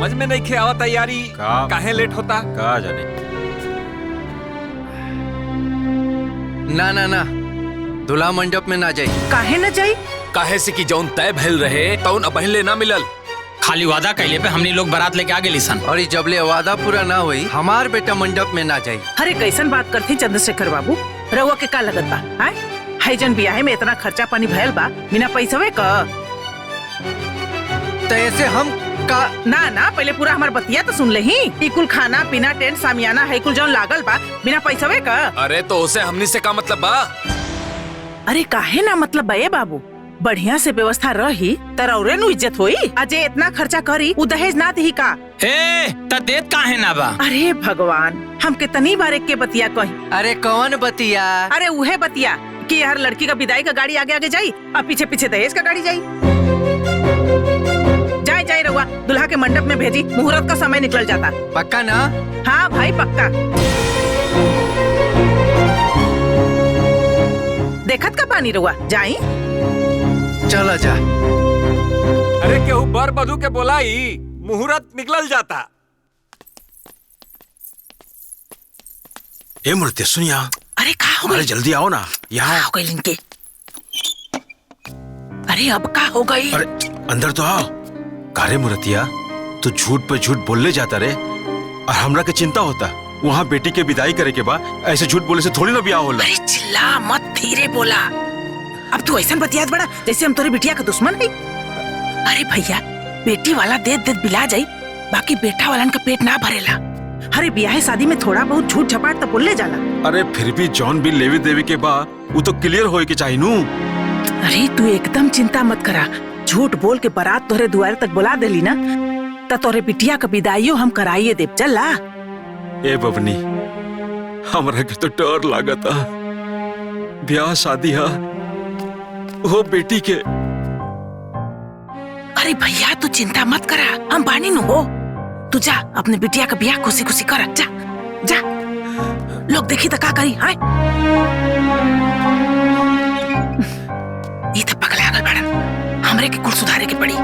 समझ में नहीं आवा तैयारी काहे लेट होता का जाने। ना ना ना, दूल्हा मंडप में ना जाई। काहे न जाई? काहे से कि जौन तय भइल रहे तौन पहले ना मिलल। खाली वादा कैले पे हमनी लोग बारात लेके आगे लिसन। और ये जबले वादा पूरा ना हुई हमार बेटा मंडप में ना जाई। अरे कैसन बात करती चंद्रशेखर बाबू, रउआ के का लगत बा? हाय जन बियाहे में इतना खर्चा पानी भयल बा बिना पैसवे का। तो ऐसे हम का ना ना, पहले पूरा हमार बतिया तो सुन लेही। ई कुल खाना पीना टेंट सामियाना है कुल जौन लागल बा बिना पैसवे का। अरे तो उसे हमनी से का मतलब बा? अरे काहे ना मतलब बे बाबू, बढ़िया से व्यवस्था रही तरौरे नु इज्जत होई। अजय इतना खर्चा करी उ दहेज ना दही का? ए त देत काहे ना बा? अरे भगवान, हम कितनी बार एक के बतिया कही। अरे कौन बतिया? अरे उहे बतिया कि हर लड़की का विदाई का गाड़ी आगे आगे जाई और पीछे पीछे दहेज का गाड़ी जाई। जाए जाए रउआ, दुल्हा के मंडप में भेजी, मुहूर्त का समय निकल जाता। पक्का ना? हाँ भाई पक्का। देखत का पानी रउआ, जाई। चला जा। अरे केहू बर बधू के बोलाई, मुहूर्त निकल जाता। ए मूर्ति सुनिया। अरे का हो गई? अरे जल्दी आओ ना यहाँ। हो गई लिंके? अरे अब का हो गई? अरे अंदर तो आओ। कारे मूर्तिया, तू झूठ पे झूठ बोलने जाता रे और हमरा के चिंता होता। वहाँ बेटी के विदाई करे के बाद ऐसे झूठ बोले से थोड़ी ना ब्याह होला। अरे चिल्ला मत, धीरे बोला। अब तू ऐसा बतियात बड़ा जैसे हम तोरी बिटिया का दुश्मन है। अरे भैया, बेटी वाला दे दे बिला जाई, बाकी बेटा वालन का पेट ना भरेला। अरे ब्याह शादी में थोड़ा बहुत झूठ झपाट तो बोलने जाला। अरे फिर भी जॉन भी लेवी देवी के बाद वो तो क्लियर होए के चाहिए नू। अरे तू एकदम चिंता मत करा, झूठ बोल के बारात तोरे द्वार तक बुला देली ना तो तोरे बिटिया का विदाईयो हम कराइए देव। चला ए बबनी, हमरा के तो डर लागता। ब्याह शादी है वो बेटी के। अरे भैया तू चिंता मत करा, हम बानी नु हो। तू जा अपने बिटिया का ब्याह खुशी खुशी कर। जा जा, लोग देखी तो का करी। हाय ये तो पगला गल बड़न, हमरे के कुल सुधारे के पड़ी।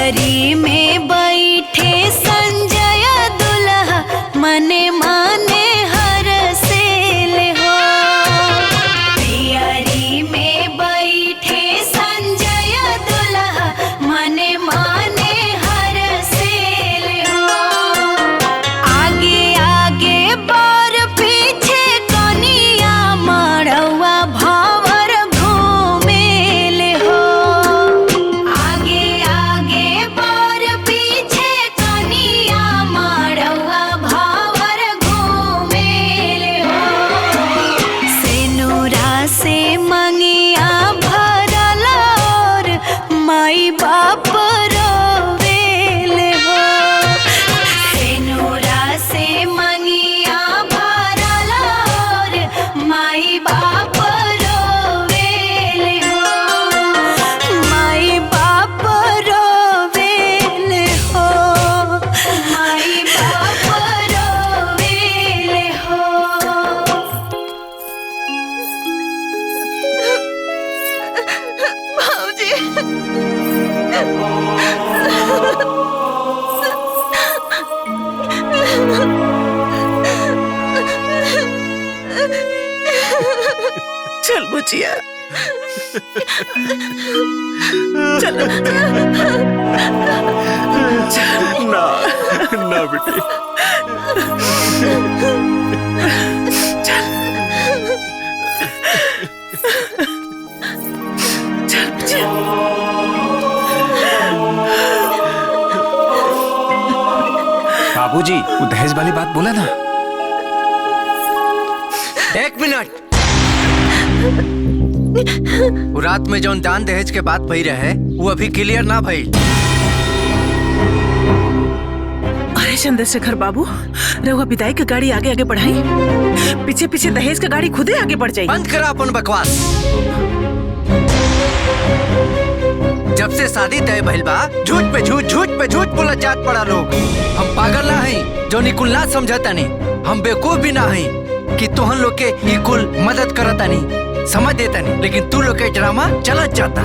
पियरी में बैठे संजय दुल्हा मने माने हर से ले हो। पियरी में बैठे संजय दुल्हा मने माने हर से ले हो। आगे आगे बर पीछे कनिया मड़वा भावर घूमे ले हो। आगे आगे बर पीछे कनिया मड़वा भावर घूमे ले हो। सेनुरा से मंगिया भरल और माई बाप रोवेले हो। सेनुरा से मंगिया भरल और माई बाप रोवेले हो। माई बाप रोवेले हो। माई बाप रोवेले हो। चल बुचिया चलो ना ना बेटी। चल बुचिया। बाबूजी वो दहेज वाली बात बोला ना। एक मिनट। वो रात में जौन दान दहेज के बात भई रहे वो अभी क्लियर ना भई। अरे चंद्रशेखर बाबू, रहुआ विदाई की गाड़ी आगे आगे बढ़ाई, पीछे पीछे दहेज की गाड़ी खुदे आगे बढ़ जाई। बंद करा अपन बकवास। जब से शादी तय भइल बा झूठ पे झूठ बोला जात पड़ा लोग। हम पागल ना हई जो निकुल ना समझतानी, हम बेवकूफ भी ना हई कि तोहन लोग के ये कुल मदद करतानी, समझ देतानी, लेकिन तू लोग के ड्रामा चलत जाता।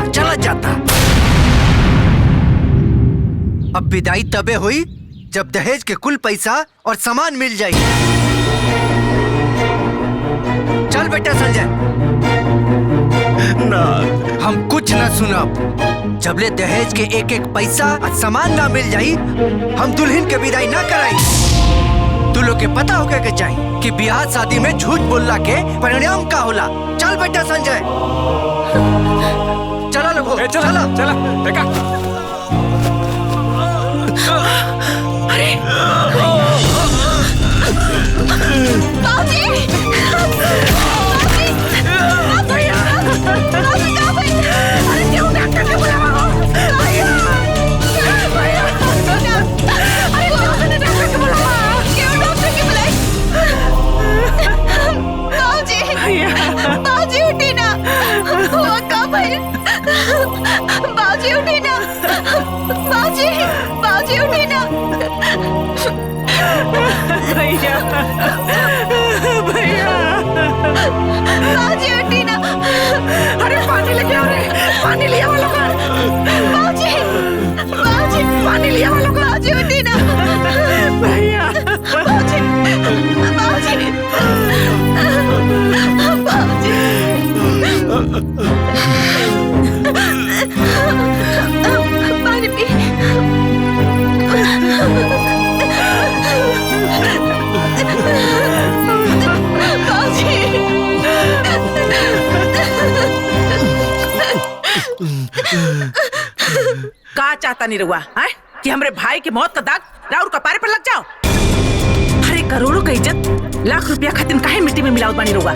अब विदाई तबे हुई जब दहेज के कुल पैसा और सामान मिल जाई। चल बेटा संजय। ना हम कुछ ना सुनब। जबले दहेज के एक एक पैसा और सामान ना मिल जाई हम दुल्हन के विदाई ना कराई। तू लोग के पता होगा के चाहिए कि ब्याह शादी में झूठ बोलला के परिणाम का होला। चल बेटा संजय, चला लोगो, चला चला देखा। अरे बाजी उठी ना, बाजी उठी ना, बाजी उठी ना। भैया भैया बाजी उठी ना। अरे पानी लेके आओ रे, पानी लिया वालों का। बाजी पानी लिया वालों का। बाजी उठी ना। भैया बाजी पानी पी। का चाहता नहीं रहुआ है कि हमरे भाई की मौत का दाग राउर कपारे पर लग जाओ। अरे करोड़ों का इज्जत लाख रुपया खातिर काहे मिट्टी में मिलावत बानी रहुआ।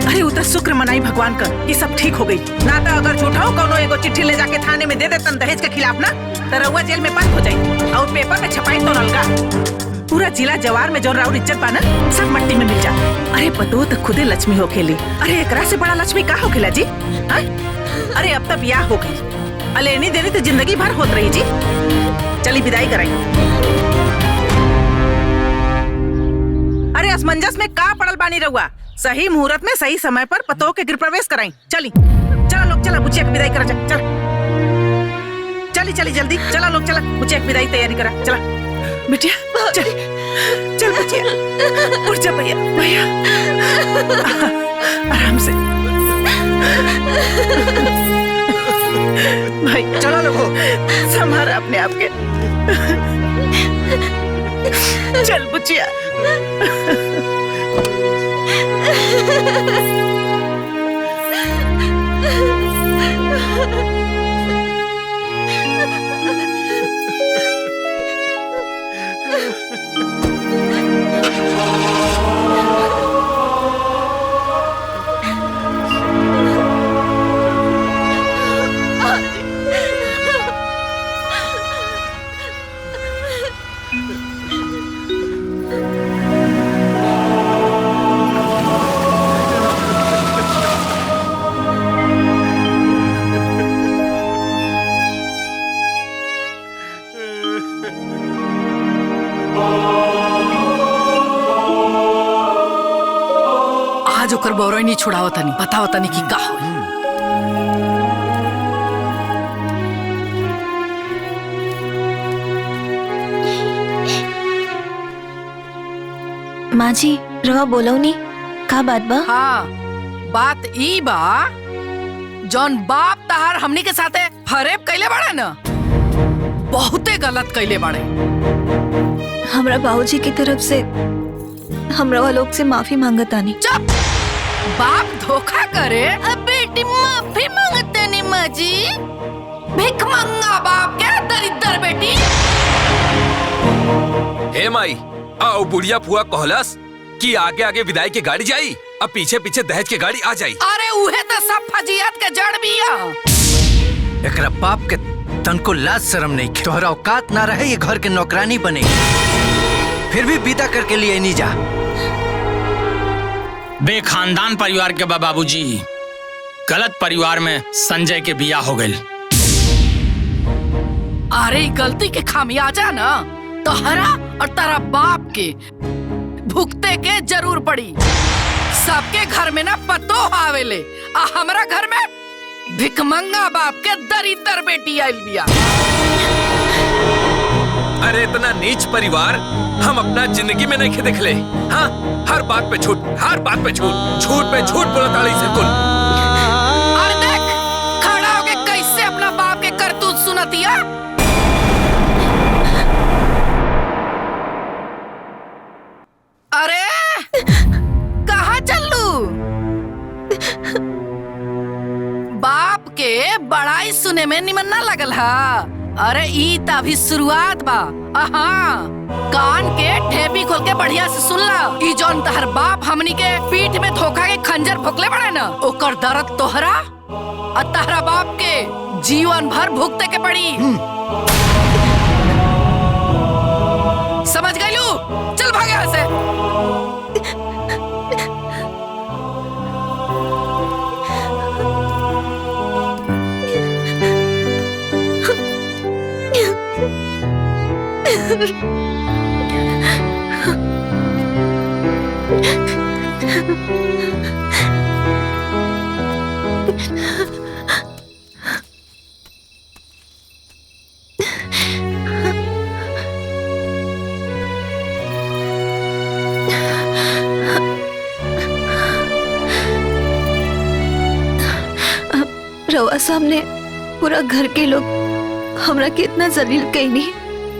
अरे उतर शुक्र मनाई भगवान का कि सब ठीक हो गई। ना तो अगर झूठा हो कोनो एगो चिट्ठी ले जाके थाने में दे देतन दहेज के खिलाफ ना, तो रहुआ जेल में बंद हो जाई और पेपर में छपाई तो नलगा। पूरा जिला जवार में जो राउर इज्जत पाना सब मट्टी में मिल जा। अरे पतो तो खुदे लक्ष्मी हो खेली। अरे एकरा से बड़ा लक्ष्मी का हो खेला जी। अरे अब तक ब्याह हो गई, अलेनी देनी तो जिंदगी भर होत रही जी। चली विदाई कराई। अरे असमंजस में का पड़ल बानी रहुआ। सही मुहूर्त में सही समय पर पतो के गृह प्रवेश कराई। चली चलो लोग, चला बुचिया की विदाई करा जा। चल चली जल्दी चला लोग चला मुझे एक विदाई तैयारी करा चला बिटिया चल चल बिटिया उठ जा भैया भैया आराम से भाई चलो लोगो। संभारा अपने आप के चल बुचिया आज ओकर बौरई नहीं छुड़ावत नहीं बतावत नहीं कि का होई। माँ जी रवा बोलो नी का बात बा? हाँ बात ई बा जौन बाप तहार हमनी के साथे फरेब कैले बाड़े न बहुते गलत कैले बाड़े। हमरा बाबूजी की तरफ से हमरा लोग से माफी मांगतानी। चुप बाप धोखा करे अब बेटी माफी मांगते नहीं माँ जी भिख मंगा बाप क्या दरिद्र बेटी। हे माई आओ बुढ़िया फुआ कहलस कि आगे आगे विदाई की गाड़ी जाई अब पीछे पीछे दहेज की गाड़ी आ जाई। अरे उहे तो सब फजियत के जड़ बिया। एकरा बाप के तनको लाज शर्म नहीं खे। तोहरा औकात ना रहे ये घर के नौकरानी बने फिर भी विदा करके लिए नहीं जा। बेखानदान परिवार के बाबूजी गलत परिवार में संजय के बिया हो गए। अरे गलती के खामियाजा ना तोहरा और तारा बाप के भुगते के जरूर पड़ी। सबके घर में ना पतो आवेले आ हमरा घर में भिखमंगा बाप के दरिद्र बेटी आइल बिया। अरे इतना नीच परिवार हम अपना जिंदगी में नहीं देख ले। हाँ हर बात पे झूठ हर बात पे झूठ झूठ पे झूठ बोलता रही से कुल। अरे देख खड़ा होके कैसे अपना बाप के करतूत सुनतिया। अरे कहाँ चलू बाप के बड़ाई सुने में निमन ना लगल हा। अरे ई त अभी शुरुआत बा। कान के ठेपी खोल के बढ़िया से सुन ला। ई जौन तहर बाप हमनी के पीठ में धोखा के खंजर भोकले बड़े न ओकर दर्द तोहरा और तहरा बाप के जीवन भर भुगते के पड़ी। समझ गयलू चल भागे यहाँ से। रवा सामने पूरा घर के लोग हमरा के इतना जलील कईनी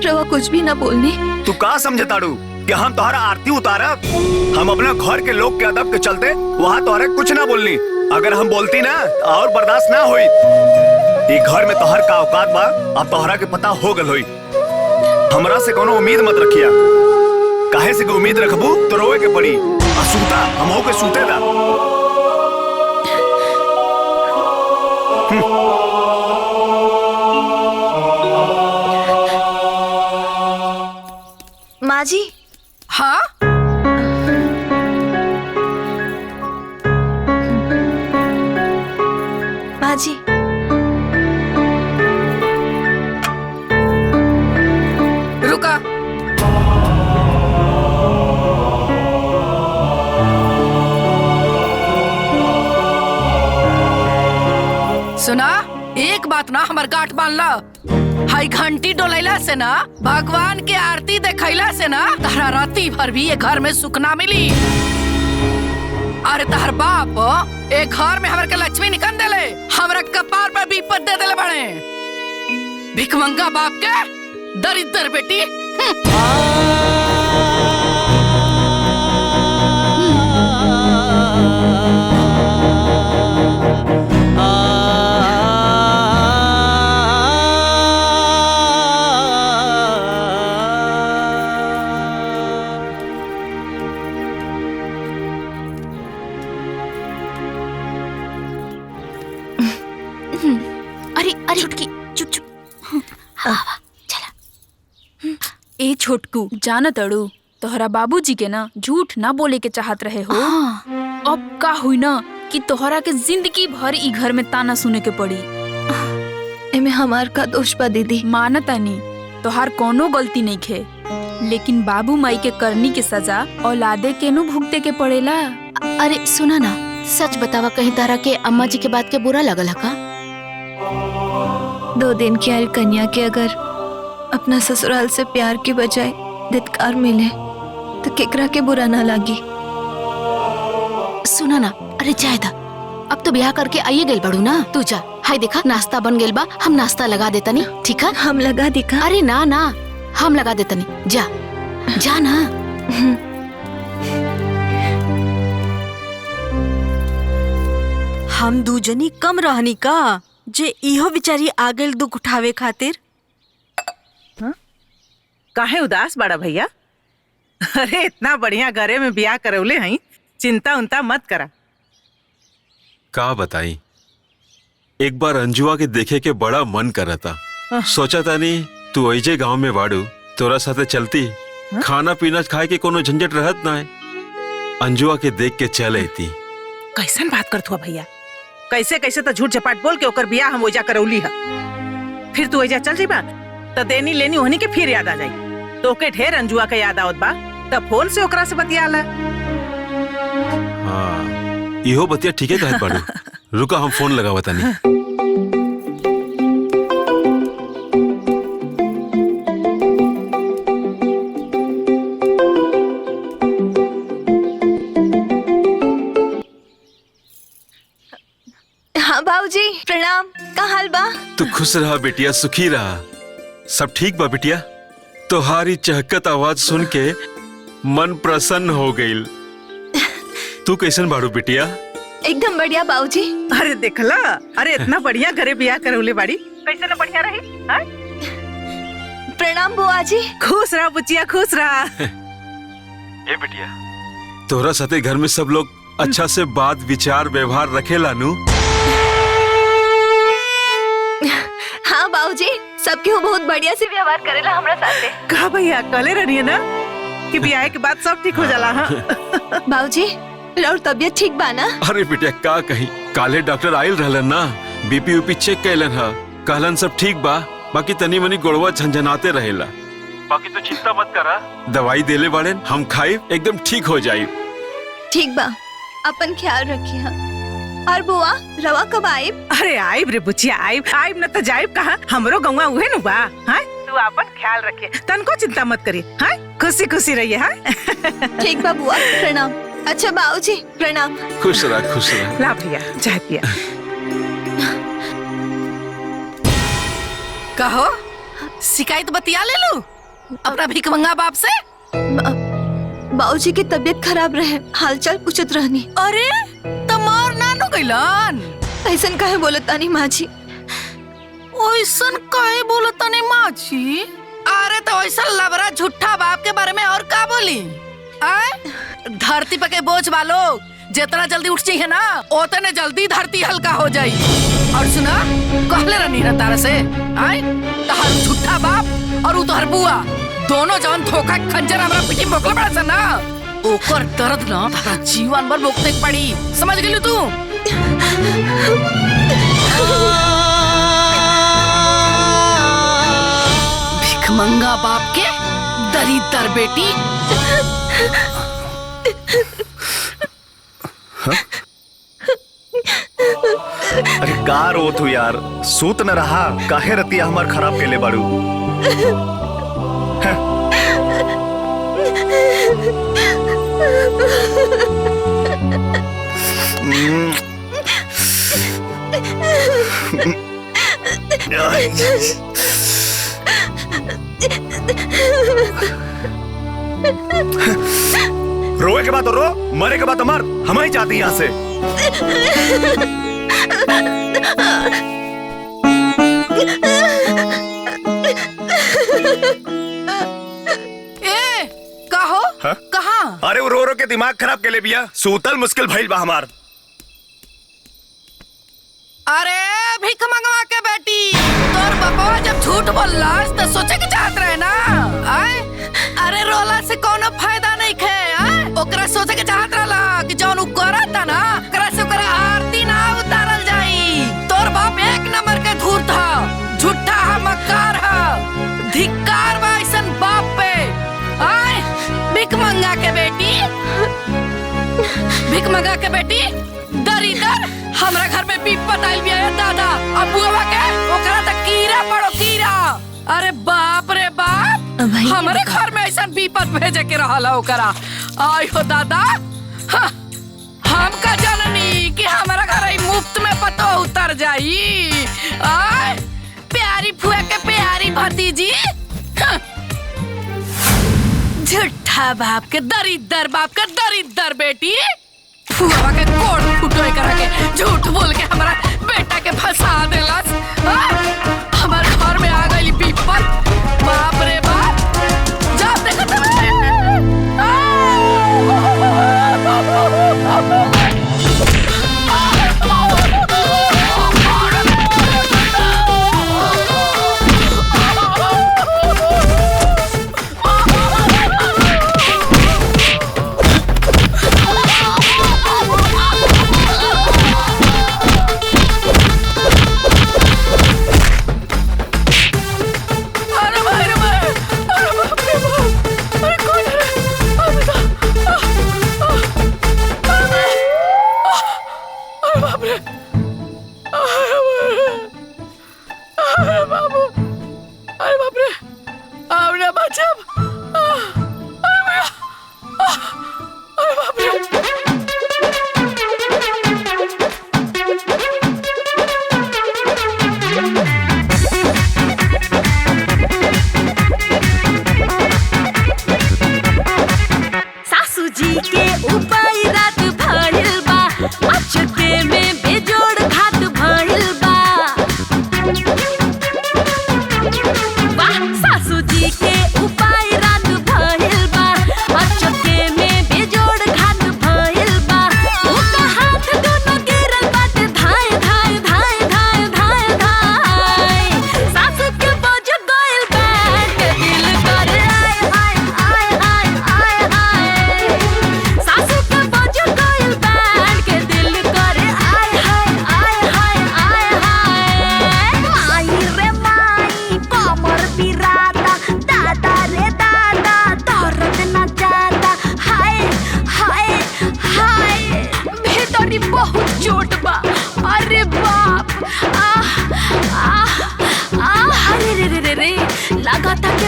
रवा कुछ भी ना बोलनी। तू का समझे ताड़ू कि हम तोहरा आरती उतारब? हम अपना घर के लोग के अदब के चलते वहाँ तोहरे कुछ ना बोलनी। अगर हम बोलती ना और बर्दाश्त ना हुई। ये घर में तोहर का औकात बा अब तोहरा के पता हो गल हुई। हमरा से कोनो उम्मीद मत रखिया। काहे से उम्मीद रखबू तो रोए के पड़ी। सूता हम हो के सूते दा। माँ जी। हाँ माँ जी रुका। सुना एक बात ना हमार गांठ बांध ला। हाई घंटी डोलैला से ना, भगवान के आरती देखैला से ना तहरा राती भर भी ये घर में सुख ना मिली। अरे तहर बाप एक घर में हमरा के लक्ष्मी निकल देले, हमरा कपार पर विपद दे देले बड़े। भिखमंगा बाप के दरिद्र बेटी। अरे अरे छुटकी चुप चुप। चला। ए छोटकू जाना तड़ू तोहरा बाबूजी के ना झूठ ना बोले के चाहत रहे हो। अब का हुई ना कि तोहरा के जिंदगी भर ई घर में ताना सुने के पड़ी। एमे हमार का दोष बा दीदी। मानता नहीं तोहार कोनो गलती नहीं खे, लेकिन बाबू माई के करनी के सजा औलादे के नु भुगते के पड़ेला। अरे सुना ना, सच बतावा कहीं तारा के अम्मा जी के बात के बुरा लगल है का? 2 दिन की आयल कन्या के अगर अपना ससुराल से प्यार के बजाय धिक्कार मिले तो केकरा के बुरा ना लागी। सुना ना, अरे जायदा अब तो ब्याह करके आइए गेल बड़ू ना, तू जा। हाय देखा नाश्ता बन गेल बा, हम नाश्ता लगा देता नहीं, ठीक है? हम लगा दिखा। अरे ना ना हम लगा देता नहीं, जा जा ना। हम दूजनी कम रहनी का जे इहो बिचारी आ गेल दुख उठावे खातिर। काहे उदास बड़ा भैया? अरे इतना बढ़िया घरे में ब्याह करौले हई, चिंता उनता मत करा। का बताई, एक बार अंजुआ के देखे के बड़ा मन करा था। सोचा था नहीं तू ऐजे गांव में बाड़ू, तोरा साथे चलती, खाना पीना खाए के कोनो झंझट रहत ना है। अंजुआ के देख के चल आती। कैसन बात करत हुआ भैया? कैसे कैसे तो झूठ झपाट बोल के ओकर बियाह हम ओइजा करौली है। फिर तू ओइजा चल जीबा तो देनी लेनी होनी के फिर याद आ जाई। तोके ढेर अंजुआ के याद आवत बा, तब फोन से ओकरा से बतियाला। हाँ इहो बतिया ठीक है कहत बाड़ू। रुका हम फोन लगावता नहीं। हाँ बाबूजी प्रणाम, का हाल बा? तू खुश रहा बेटिया, सुखी रहा। सब ठीक बा बेटिया? तोहारी चहकत आवाज सुन के मन प्रसन्न हो गईल। तू कैसन बाड़ू बेटिया? एकदम बढ़िया बाबूजी। अरे देखला, अरे इतना बढ़िया घरे बियाह करौले बाड़ी, कैसे न बढ़िया रही। प्रणाम बुआ जी। खुश रहा बुचिया, खुश रहा। ए बेटिया, तोहरा साथे घर में सब लोग अच्छा से बात विचार व्यवहार रखेला नु? हाँ बाबूजी, सबके वो बहुत बढ़िया से व्यवहार करेला हमरा साथे। कहा भैया कले रही है ना कि ब्याह के बाद सब ठीक हो जाला। हाँ बाबूजी और तबियत ठीक बा ना? अरे बेटिया का कही, काले डॉक्टर आयल रहलन ना, बीपी ऊपी चेक कैलन हा, कहलन सब ठीक बा, बाकी तनी मनी गोड़वा झंझनाते रहेला। बाकी तो चिंता मत करा, दवाई देले बाड़े, हम खाई एकदम ठीक हो जाई। ठीक बा, अपन ख्याल रखिए। हाँ। और बुआ रवा कब आइब? अरे आइब रे बुचिया, आइब आइब न तो जाइब कहाँ, हमरो गौवा उहे नु बा। हाँ तू अपन ख्याल रखिए, तनको चिंता मत करिए। हाँ खुशी खुशी रहिए। हाँ ठीक बा बुआ, प्रणाम। अच्छा बाबूजी प्रणाम। खुश रहा, खुश रहा। ला भैया चाय पिया। कहो शिकायत बतिया ले लू अपना भिखमंगा बाप से। बाबूजी की तबीयत खराब रहे, हालचाल पूछत रहनी। अरे तमार नानू गइलन। ऐसन काहे बोलतानी माँ जी? ओइसन काहे बोलतानी माँ जी? अरे तो ऐसा लबरा झूठा बाप के बारे में और का बोली? आए धरती पे के बोझ वालो जितना जल्दी उठ चाहिए ना, उतने जल्दी धरती हल्का हो जाई। और सुना कहले रहनी ना तारा से, आए तहर झूठा बाप और तोहर बुआ दोनों जवन धोखा खंजर हमरा पिटी मोकले पड़ा सन ना, ओकर दर्द ना तारा जीवन भर भोगते पड़ी। समझ गेलू तू? भिखमंगा बाप के दरिद्र बेटी। अरे का रो तू यार, सूत न रहा, काहे रतिया हमार खराब केले बाड़ू। रोए के बाद तो रो, मरे के बाद तो मर, हम ही जाते यहाँ से। कहो कहाँ? अरे वो रो रो के दिमाग खराब के ले बिया, सूतल मुश्किल भइल बा हमार। अरे भीख मंगवा के बेटी, तोर बाबा जब झूठ बोललास तो सोचे के चाहत रहे ना। आए? अरे रोला से कोनो फायदा नहीं खे। ओकरा सोचे के चाहत रहला कि जौन उ करता ना, ओकरा से ओकरा आरती ना उतारल जाई। तोर बाप एक नंबर के धूर्त था, झूठा है, मक्कार है, धिक्कार बा ऐसन बाप पे। आए? भीख मंगा के बेटी, भीख मंगा के बेटी, दरिदर हमरा घर में विपत आइल बिया दादा। अब बुआ के ओकरा त कीड़ा पड़ो कीड़ा। अरे बाप रे बाप, हमारे घर में ऐसा विपत भेजे के रहला ओकरा। आई हो दादा, हम का जननी कि हमारा घर आई मुफ्त में पतो उतर जाई। आय प्यारी फुआ के प्यारी भतीजी, झूठा बाप के दरिद्र, बाप के दरिद्र बेटी। फुआ के कोट फुटोय करा के झूठ बोल के हमारा बेटा के फंसा देलस। हमारे घर में आ गई विपत, बाप रे बाप। जब देखो तब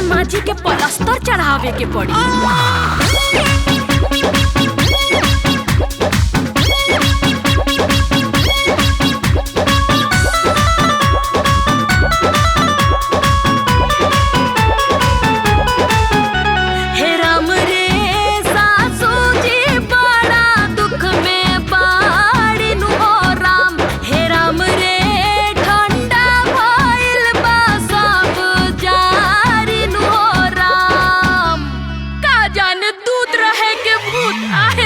माजी के पलस्तर चढ़ावे के पड़ी। दूध रहे के भूत आहे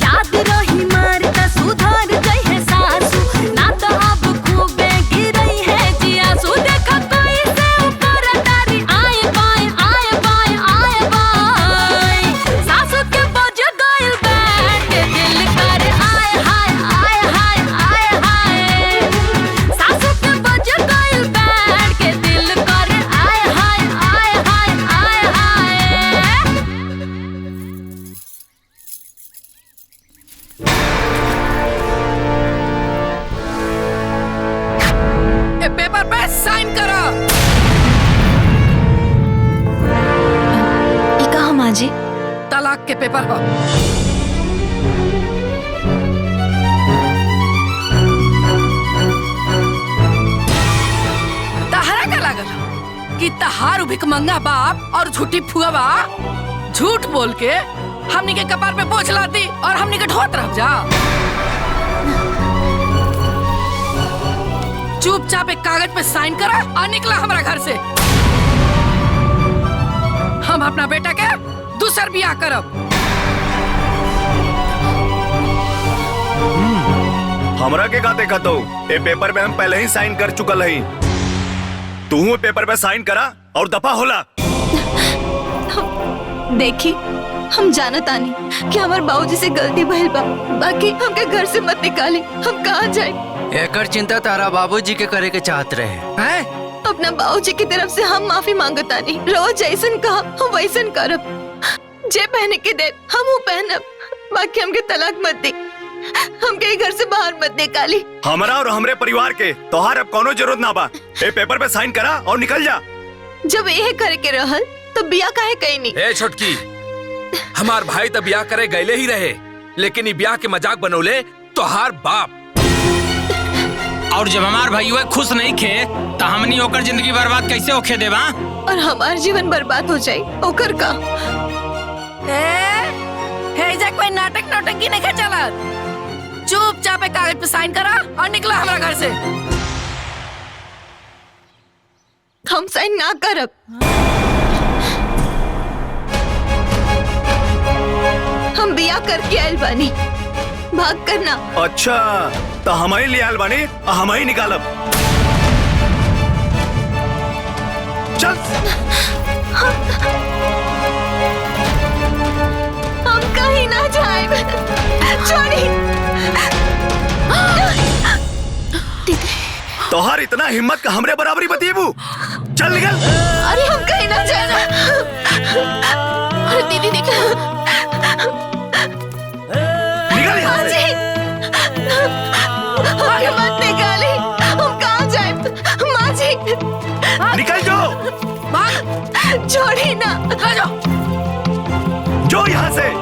याद रही मारता सुधार गई है सासू ना तो अब खूबे गिरई है जियासू देखा कोई से ऊपर तारी आए बाय सासू के बज गइल बैठ दिल कर आए हाय सासू के बज गइल बैठ के दिल कर आए हाय ये पेपर पे साइन करो। ई कहा माँ जी? तलाक के पेपर हो। तहरा का लागल कि तहार भिखमंगा बाप और झूठी फुआ बा झूठ बोल के हमनी के कपार पे बोझ लाती और हमनी के ढोत रह जा। चुपचाप एक कागज पे साइन करा और निकला हमारा घर से। हम अपना बेटा के दूसर बियाह करब। हमरा के का देखा तो ए पेपर में हम पहले ही साइन कर चुकल हई। तू पेपर पे साइन करा और दफा होला। देखी हम जानत आनी कि हमार बाबूजी से गलती भइल बा, बाकी हमके घर से मत निकाली। हम कहाँ जाए? एकर चिंता तारा बाबूजी के करे के चाहत रहे हैं। अपना बाबूजी की तरफ से हम माफी मांगतानी। रोज जैसन कहा हम वैसन करब। जे पहने के दे हम वो पहनब, बाकी हमके तलाक मत दे। हमके घर से बाहर मत निकाली। हमरा और हमरे परिवार के तोहार अब कोनो जरूरत ना बा। ए पेपर पे साइन करा और निकल जा। जब यह करे के रहल तो बिया काहे कहीं नहीं? ए छोटकी, हमार भाई तो ब्याह करे गईले ही रहे, लेकिन ये ब्याह के मजाक बनौले तोहार बाप। और जब हमार भाईवा खुश नहीं खे तो हमनी ओकर जिंदगी बर्बाद कैसे होखे देवा? और हमार जीवन बर्बाद हो जाए ओकर का? हे कोई नाटक नौटंकी नहीं चला। चुपचाप एक कागज पे साइन करा और निकला हमारा घर से। हम साइन ना करब। हम बिया करके आयल बानी, भाग करना। अच्छा तो हम ही लियाल बानी और हम ही निकालब। चल हम कहीं ना जाए। छोड़ी। तोहार इतना हिम्मत का हमरे बराबरी बतीबू। चल निकल। अरे हम कहीं ना जाना। अरे दीदी देखो। निकल यहाँ से। अरे मत निकाली। हम कहाँ जाए? माँ जी। निकल जाओ। छोड़ी ना। जो यहाँ से।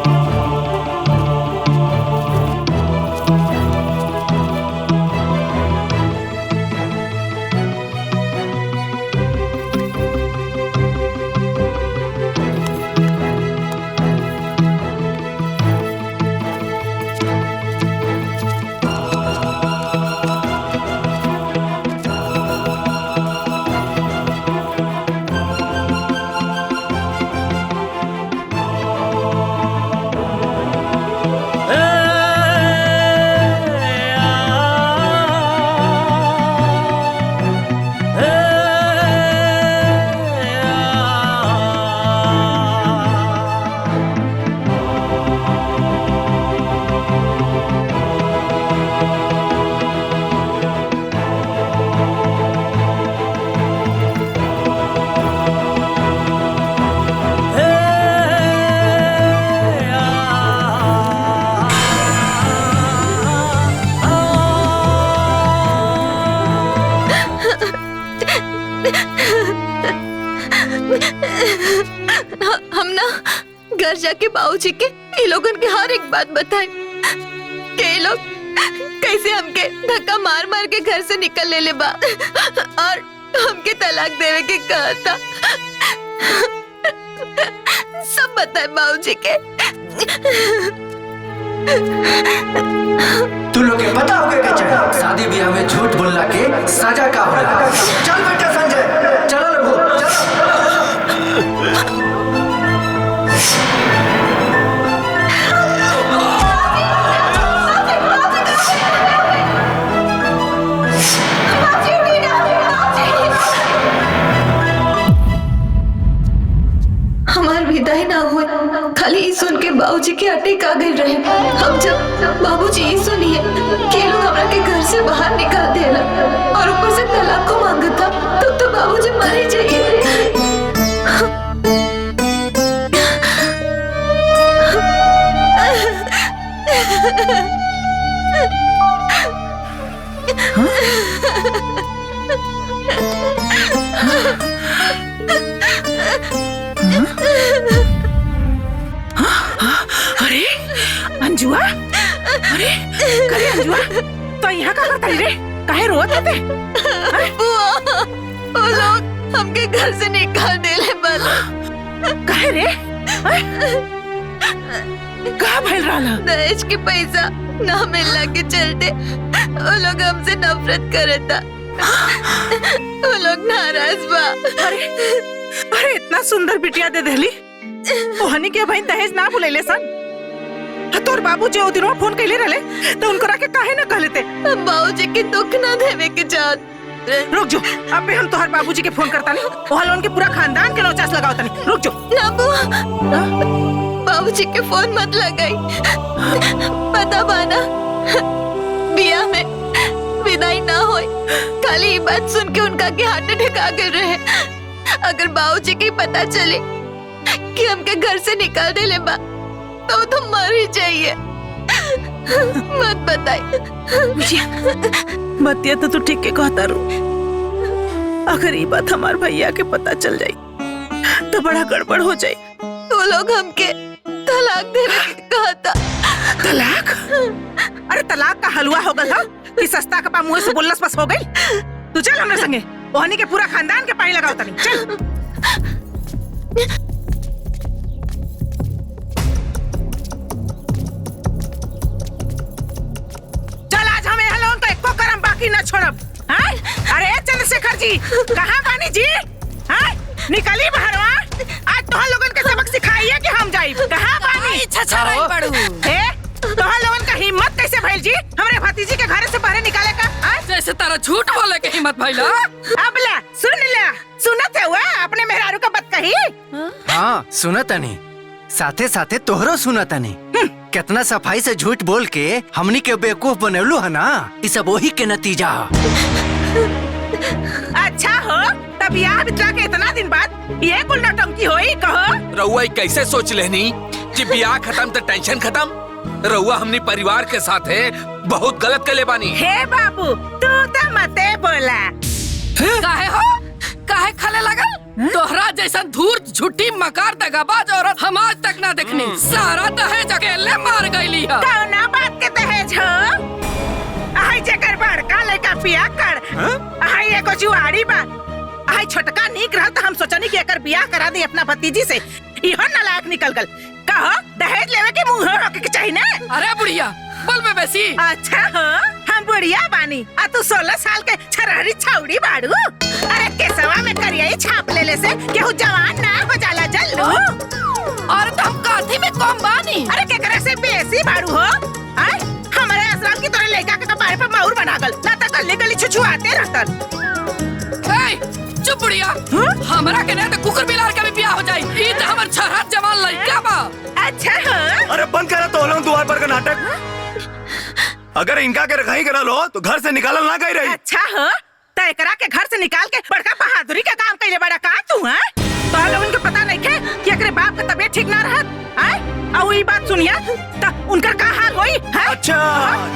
हम ना घर जाके बाबूजी के ये लोगन के हर एक बात बताए कि ये लोग कैसे हमके धक्का मार मार के घर से निकल ले बा और हमके तलाक देवे के कहा था। सब बताए बाबूजी के। तू लोग के पता होगा कि चाहिए शादी ब्याह में झूठ बोलना के सजा का होला। चल बेटा संजय, चलो लोगो, चलो। खाली ई सुन के बाबूजी के अटैक आ गए रहे। हम जब बाबूजी ई सुनिए कि लोग हमरा के घर से बाहर निकाल देला और ऊपर से तलाक को मांगता, तब तो बाबूजी मर ही जाइए। अरे अंजुआ, अरे करे अंजुआ, तो यहाँ का करता रे? काहे रोत थे? वो लोग हमके घर से निकाल देले बाला। काहे रे? कहाँ भइल रहला? दहेज के पैसा ना मिलने के चलते वो लोग हमसे नफरत करता। वो लोग नाराज बा। अरे इतना सुंदर बिटिया दे देली, ओहनी के भाई दहेज ना बुलैले सन। तोर बाबूजी ओ दिनवा फोन कैले रहले तो उनकरा के काहे ना कहले ते? बाबूजी के दुख ना देवे के चाहत। रुक जो, अबे हम तोहर बाबूजी के फोन करता नहीं, ओहल उनके पूरा खानदान के नौचास लगाओ तनी। रुक जो। ना बुआ, बाबूजी के फोन मत लगाई। पता बाना बिया में विदाई ना होई, खाली ये बात सुन के उनका के हार्ट अटैक आ गए रहे। अगर बाबूजी के पता चले कि हमके घर से निकाल दे ले बा तो तुम मर ही जाइए। मत बताई। बतिया तो तू ठीक के कहता रू। अगर ये बात हमार भैया के पता चल जाई तो बड़ा गड़बड़ हो जाई। वो लोग हमके तलाक देने के कहा था। तलाक? अरे तलाक का हलवा हो गल हा कि सस्ता कपा मुंह से बोलस बस हो गई। तू चल हमरे संगे, ओहनी के पूरा खानदान के पानी लगाओ तनी। चल। न छोड़ब। अरे चंद्रशेखर जी, कहाँ बानी जी? निकली बहरवा, आज तोहर लोगन के सबक सिखाइए कि हम जाई। कहाँ बानी? तोहर लोगन का हिम्मत कैसे भइल जी हमरे भतीजी के घर से बाहर निकाले का? जैसे तारा झूठ बोले के हिम्मत भइला। अब ला, सुनत है हुआ अपने मेहरारू का बात कही? हाँ सुनत नहीं, साथे साथे तोहरो सुनत नहीं। कितना सफाई से झूठ बोल के हमनी के बेवकूफ बनौलू है ना, ये सब वही के नतीजा। अच्छा हो, तब यार बितला के इतना दिन बाद ये कुल नौटंकी होई कहो? रउआ कैसे सोच लेनी कि ब्याह खत्म तो टेंशन खत्म? रउआ हमनी परिवार के साथ है बहुत गलत कले बानी। हे बाबू, तू तो मते बोला। काहे हो? काहे खाले लगल? तोहरा जैसा धूर्त झूठी मकार दगाबाज औरत हम आज तक ना देखनी। सारा दहेज अकेले मार गईली है। कौना बात के दहेज हो? आई जेकर बड़का लड़का पिया कर, आई एगो जुआरी बा, आई छोटका नीक रहा तो हम सोचनी कि एकर बियाह करा दे अपना भतीजी से। इहो नालायक निकल गल। कहो दहेज लेवे के मुंह होके के चाहिए ना? अरे बुढ़िया, बोल में बेसी। अच्छा हो, हम बुढ़िया बानी आ तू 16 साल के छरहरी छौड़ी बाड़ू। अरे केसवा में करिया छाप लेले से केहू जवान ना हो जाला जल्लू। और तुम काठी में कम बानी। अरे केकरा से बेसी बाड़ू हो? आय हमारे आश्रम की तोरे लड़का के कपारे पे माउर बना गल, ना त गली गली छुछुआते रहतन। चुप बुढ़िया, हमरा के नहीं तो कुकुर बिलार का भी ब्याह हो जाई। ई त हमर छरहत जवान लड़का बा। अच्छा हो। अरे बंद करा तो लोग द्वार पर का नाटक। अगर इनका के रखाई करा लो तो घर से निकालल ना गई रही। अच्छा हो, तो एकरा के घर से निकाल के बड़का बहादुरी का काम कइले बड़ा का तू? हैं तो लोगन के पता नहीं के कि एकरे बाप का तबीयत ठीक ना रहत। हैं और ई बात सुनिया त उनकर का हाल होई? हैं अच्छा,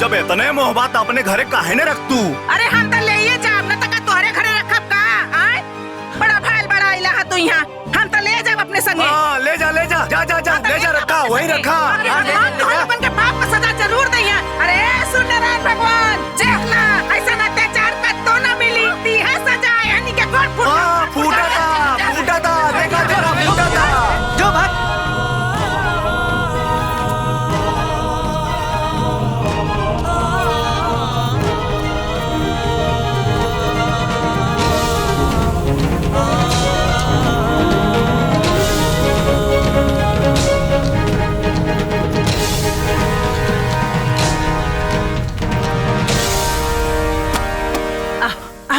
जब इतने मोहब्बत अपने घरे काहे ने रख तू? अरे हम त लेइए जाब न तक तोहरे घरे रखब का? हैं बड़ा भाईल बड़ा इला है तू यहाँ, हम त ले जाब अपने संगे। हां ले जा ले जा रखा वहीं रखा। लोगन के बाप का सजा जरूर दैया। अरे सुन नारायण भगवान, देखना ऐसा अत्याचार का तो ना मिली। दी है सजा यानी के कोट फूटा था देखा तेरा फूटा था। जो भाग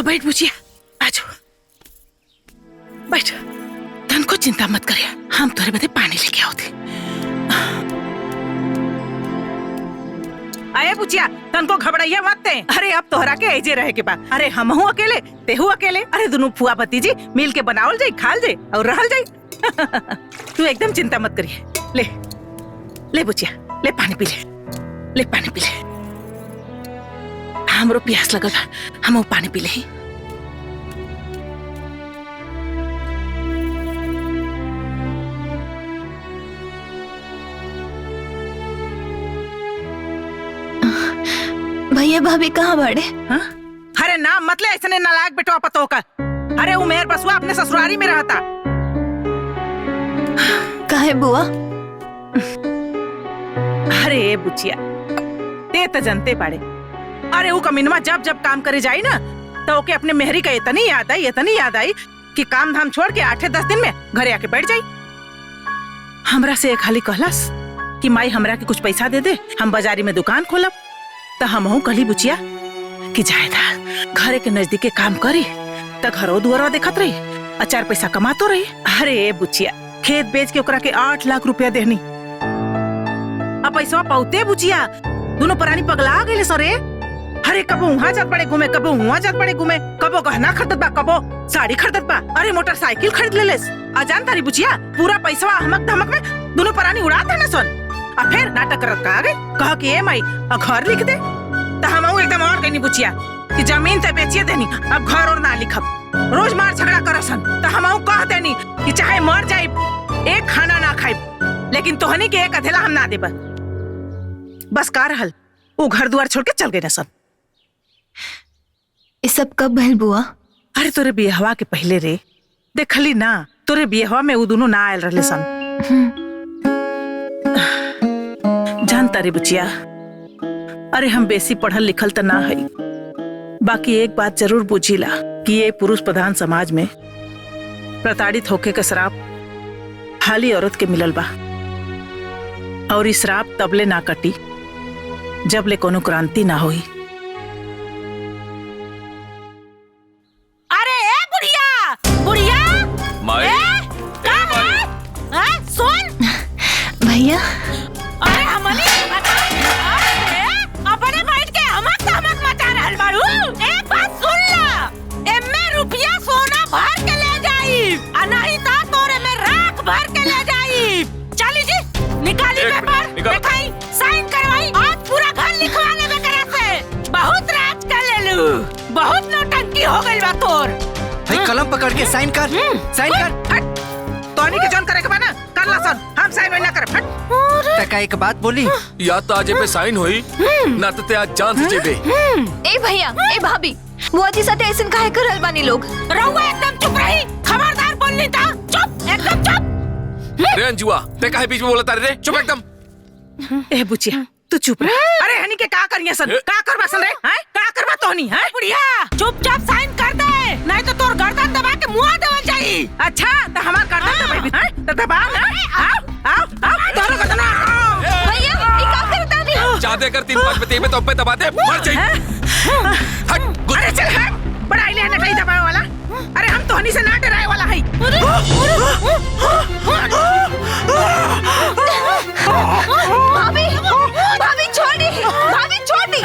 बैठ बुझिया, आ जाओ बैठ। धन को चिंता मत करिए, हम तोरे बदे पानी लेके आओ थे। बुचिया तनको घबराइया मत ते। अरे अब तोहरा के ऐजे रहे के बा। अरे हमहू अकेले तेहू अकेले, अरे दोनों फुआ भतीजी मिल के बनावल जाई, खाल जाई और रहल जाई। तू एकदम चिंता मत करिए। ले ले बुचिया, ले पानी पी ले, ले पानी पी ले। हमरो प्यास लगल बा, हम पानी पी ले। भैया भाभी कहाँ बाड़े? हाँ? अरे नाम मतलब ऐसे नालायक बेटवा पतो का। अरे वो मेहर बसुआ अपने ससुरारी में रहता। काहे बुआ? अरे बुचिया ते तो जनते पाड़े। अरे वो कमीनवा जब जब काम करे जाई ना तो ओके अपने मेहरी का इतनी याद आई कि काम धाम छोड़ के 8-10 दिन में घरे आके बैठ जाई। हमरा से एक हाली कहलस कि माई हमरा के कुछ पैसा दे दे, हम बाजारी में दुकान खोलब। तो हमहू कहली बुचिया कि जायदा घरे के नजदीके काम करी तो घरो दुआरो देखत रही, 4 पैसा कमातो रही। अरे बुचिया खेत बेच के ओकरा के 8 लाख रुपया देहनी। अब पैसा पाउते बुचिया दोनों परानी पगला गए सरे। अरे कबो वहाँ जात पड़े घूमे, कबो वहाँ जात पड़े घूमे, कबो गहना खरीदत बा, कबो साड़ी खरीदत बा, अरे मोटरसाइकिल खरीद लेलेस। अजान तारी बुचिया पूरा पैसा हमक धमक में दोनों परानी उड़ा देना सन। और फिर नाटक करत का आगे कह कि ए माई घर लिख दे। तो हम एकदम और कहनी बुचिया कि जमीन ते बेचिए देनी, अब घर और ना लिखब। रोज मार झगड़ा करसन तो हम कह देनी कि चाहे मर जाए एक खाना ना खाए, लेकिन तोहनी के एक अधेला हम ना देब। बस का रहल वो घर दुआर छोड़ के चल गए न सब। ये सब कब भइल बुआ? अरे तोरे बियाहवा के पहले रे, देखली ना तोरे बियाहवा में वो दोनों ना आयल रहले सन। जानता रे बुचिया, अरे हम बेसी पढ़ल लिखल तो ना है, बाकी एक बात जरूर बुझीला कि ये पुरुष प्रधान समाज में प्रताड़ित होके का श्राप हाली औरत के मिलल बा। और इस श्राप तबले ना कटी जब ले कोनो क्रांति ना होई। अरे ए बुढ़िया बुढ़िया माई, सुन भैया अरे हमली अपने बैठ के हमक तमक मचा रहल बाड़ू। एक बात सुन ला, एमे रुपया सोना भर के ले जाई आ नहीं तो तोरे में राख भर के ले जाई। चली जी निकाली पेपर दिखाई, साइन करवाई, आज पूरा घर लिखवा लेबे करा से। बहुत राज कर लेलू, बहुत नौटंकी हो गइल बा तोर। भाई कलम पकड़ के साइन कर, साइन कर। तोनी के जॉन करे के बा ना कर ला सन, हम साइन ना करे। फट तका एक बात बोली, या तो आज पे साइन होई ना तो ते आज जान से जेबे। ए भैया ए भाभी बुआ जी साथे ऐसन काहे करल बानी लोग? रहुआ एकदम चुप रही, खबरदार बोलनी था। चुप एकदम चुप। रे अंजुआ ते काहे बीच में बोलता रे? चुप एकदम। ए बुचिया तू चुप रह। अरे हनी के का करिया सन, का करबा सन रे? हैं का करबा तोहनी? हैं बुढ़िया चुपचाप साइन कर दे, नहीं तो तोर गर्दन दबा के मुंह देवल जाई। अच्छा तो हमार गर्दन दबाई भी हैं तो दबा ना। आओ तोरो गर्दन भैया ई का करता नी? जादे कर 3-5 पे तेबे तो पे दबा दे, मर जाई। हट अरे चल हट, बड़ा इले ना कहीं दबावे वाला। अरे हम तोहनी से ना डराए वाला है। भाभी भाभी छोड़ी, भाभी छोड़ी।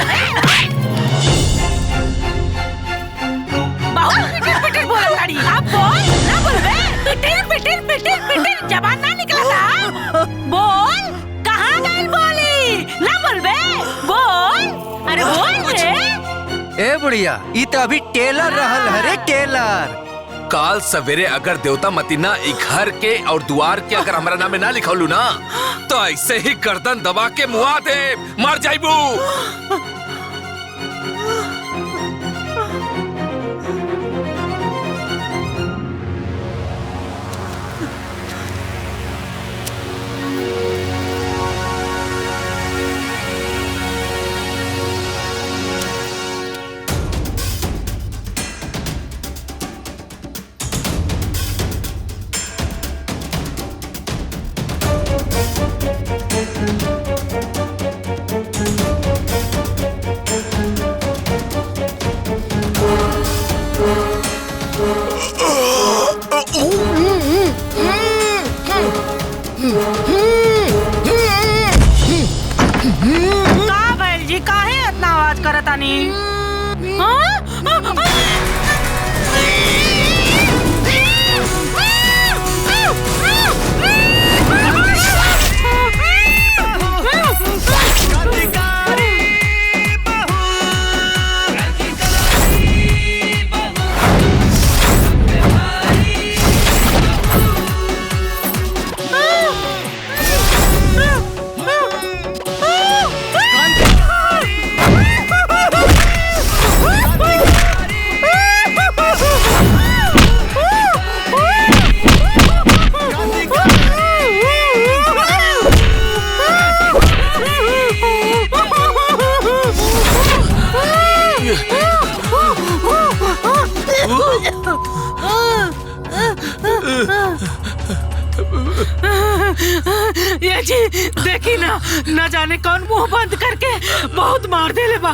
बहुत पिटिर बोल ताड़ी। अब बोल ना बोलबे, पिटिर जबान ना निकला था। बोल कहाँ गइल बोली? ना बोलबे बोल, अरे बोल रे। ए बुढ़िया ई तो अभी टेलर रहल हरे, टेलर। काल सवेरे अगर देवता मतीना ई घर के और द्वार के अगर हमारा नाम ना लिखौलू ना तो ऐसे ही गर्दन दबा के मुआ दे, मर जाइबू। बात करतानी। ये जी देखी ना, न जाने कौन मुंह बंद करके बहुत मार देले बा।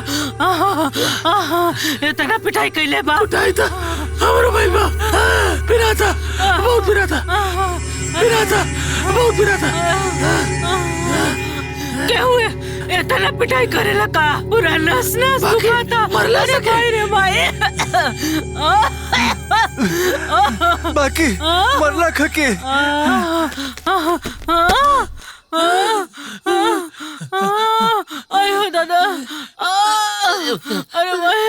इतना पिटाई कैले बा। पिटाई था हमारो भाई बा, पिरा था बहुत, पिरा था बहुत, पिरा था। क्या हुए? इतना पिटाई करेला का? पूरा नस नस दुखाता। मरला सके। भाई रे भाई। बाकी मरला खके। आयो दादा। अरे भाई।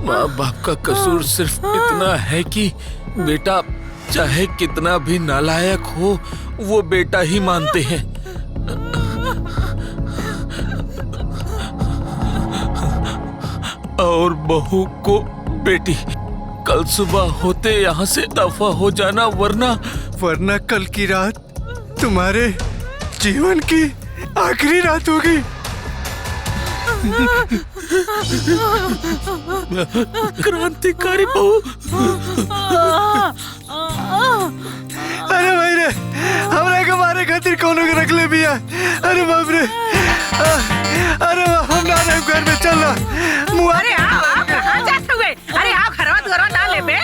माँ बाप का कसूर सिर्फ इतना है कि बेटा चाहे कितना भी नालायक हो, वो बेटा ही मानते हैं। और बहू को बेटी। कल सुबह होते यहाँ से दफा हो जाना, वरना कल की रात तुम्हारे जीवन की आखिरी रात होगी। क्रांतिकारी बहू। अरे भाई रे, हमरा के मारे खातिर कोनो के रख ले बिया। अरे बाप रे। अरे हम ना रहे घर में, चल ना। अरे आओ कहाँ जाते हुए? अरे आओ घरवा ना ले बे।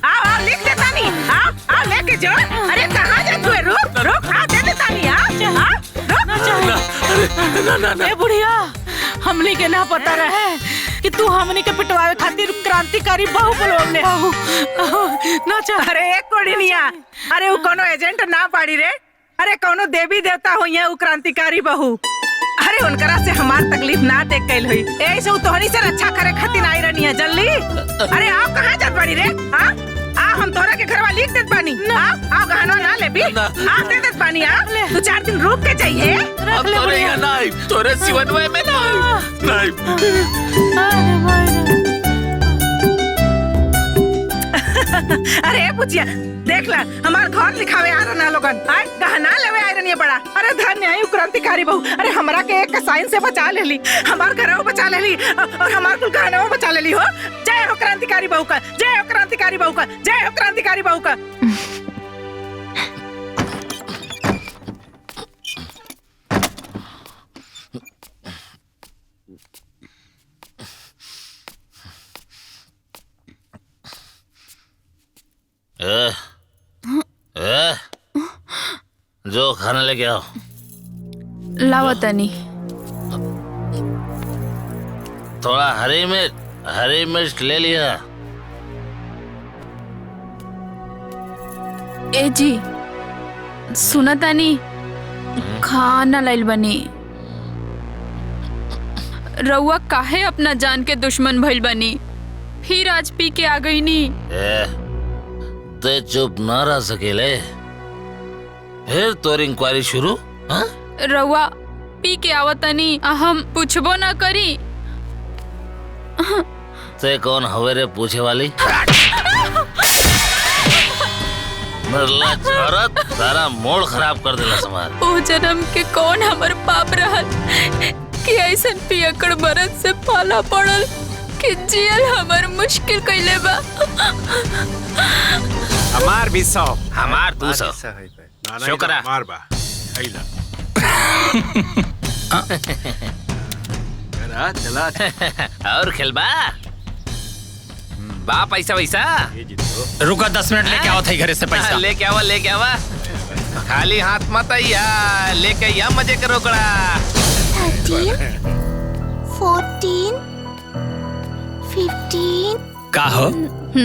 आओ लिख देता नहीं। आओ लेके जाओ। अरे कहाँ जाते हुए? रुक आओ दे देता नहीं। रुक। ए बुढ़िया, हमनी के ना पता रहे कि तू हमनी के पिटवावे खातिर क्रांतिकारी बहू बोलवले हो। ना चल। अरे एक कोड़िनिया, अरे वो कोनो एजेंट ना पाड़ी रे। अरे कोनो देवी देवता हो यहाँ क्रांतिकारी बहू। अरे उनकरा से हमार तकलीफ ना देख कैल हुई। ऐसे तोहनी से रक्षा करे खातिर आई रहनी है जल्दी। अरे आप कहाँ जात बाड़ी रे? हम तोरा के घरवा लिख देत बानी। आओ गहना ना ले भी। दे देत बानी। तू 4 दिन रुक के जाइए। अब तोरे यहाँ नाई, तोरे सिवनवे में नाई। अरे पूछिया देख ला, हमार घर लिखावे आ रहा लोगन। गहना लेवे आ रही है बड़ा। अरे धन्य है क्रांतिकारी बहू। अरे हमरा के एक साइन से बचा लेली, हमार घर बचा लेली और हमार कुल गहना बचा लेली हो। जय हो क्रांतिकारी बहू का, जय हो क्रांतिकारी बहू का, जय हो क्रांतिकारी बहू का। जो खाना लेके आओ। लावा तनी। थोड़ा हरी मिर्च ले लिया। ए जी सुना तानी, खाना लाइल बनी। रउआ काहे अपना जान के दुश्मन भइल बनी? फिर आज पी के आ गई नी। ते चुप ना रह सकेले, फिर तोर इंक्वायरी शुरू। रउआ पी के आवतनी, हम पूछबो ना करी। ते कौन हवे रे पूछे वाली? मरला औरत, सारा मूड खराब कर देला समाज। ओ जन्म के कौन हमर पाप रहल कि ऐसन पियकड़ बरत से पाला पड़ल कि जियल हमर मुश्किल कइले बा। हमार भी 100, हमार 200। शुक्रा। मार बा आइला। चला और खेलबा? बा पैसा वैसा रुका 10 मिनट लेके आओ थे घरे से पैसा। लेके आवा खाली हाथ मत आइया, लेके आइया मजे करो कड़ा। 13, 14, 15। का हो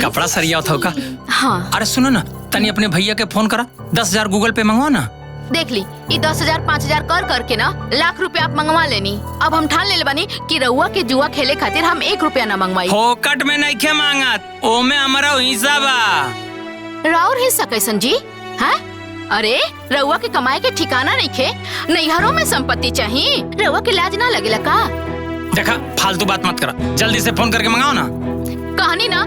कपड़ा सरिया था का? हाँ। अरे सुनो ना, तनी अपने भैया के फोन करा, 10,000 गूगल पे मंगवा ना। देख ली, ये 10,000 5,000 कर करके ना लाख रुपया आप मंगवा लेनी। अब हम ठान ले बनी कि रउआ के जुआ खेले खातिर हम 1 रुपया ना मंगवाई। फोकट में नहीं खे मांगत, ओमे हमारा हिस्सा बा। राउर हिस्सा कैसन जी? हैं? अरे रउआ के कमाए के ठिकाना नहीं खे, नैहरों में संपत्ति चाहिए, रउआ के लाज ना लगेला का? देखा फालतू बात मत करा, जल्दी से फोन करके मंगाओ ना। कहानी ना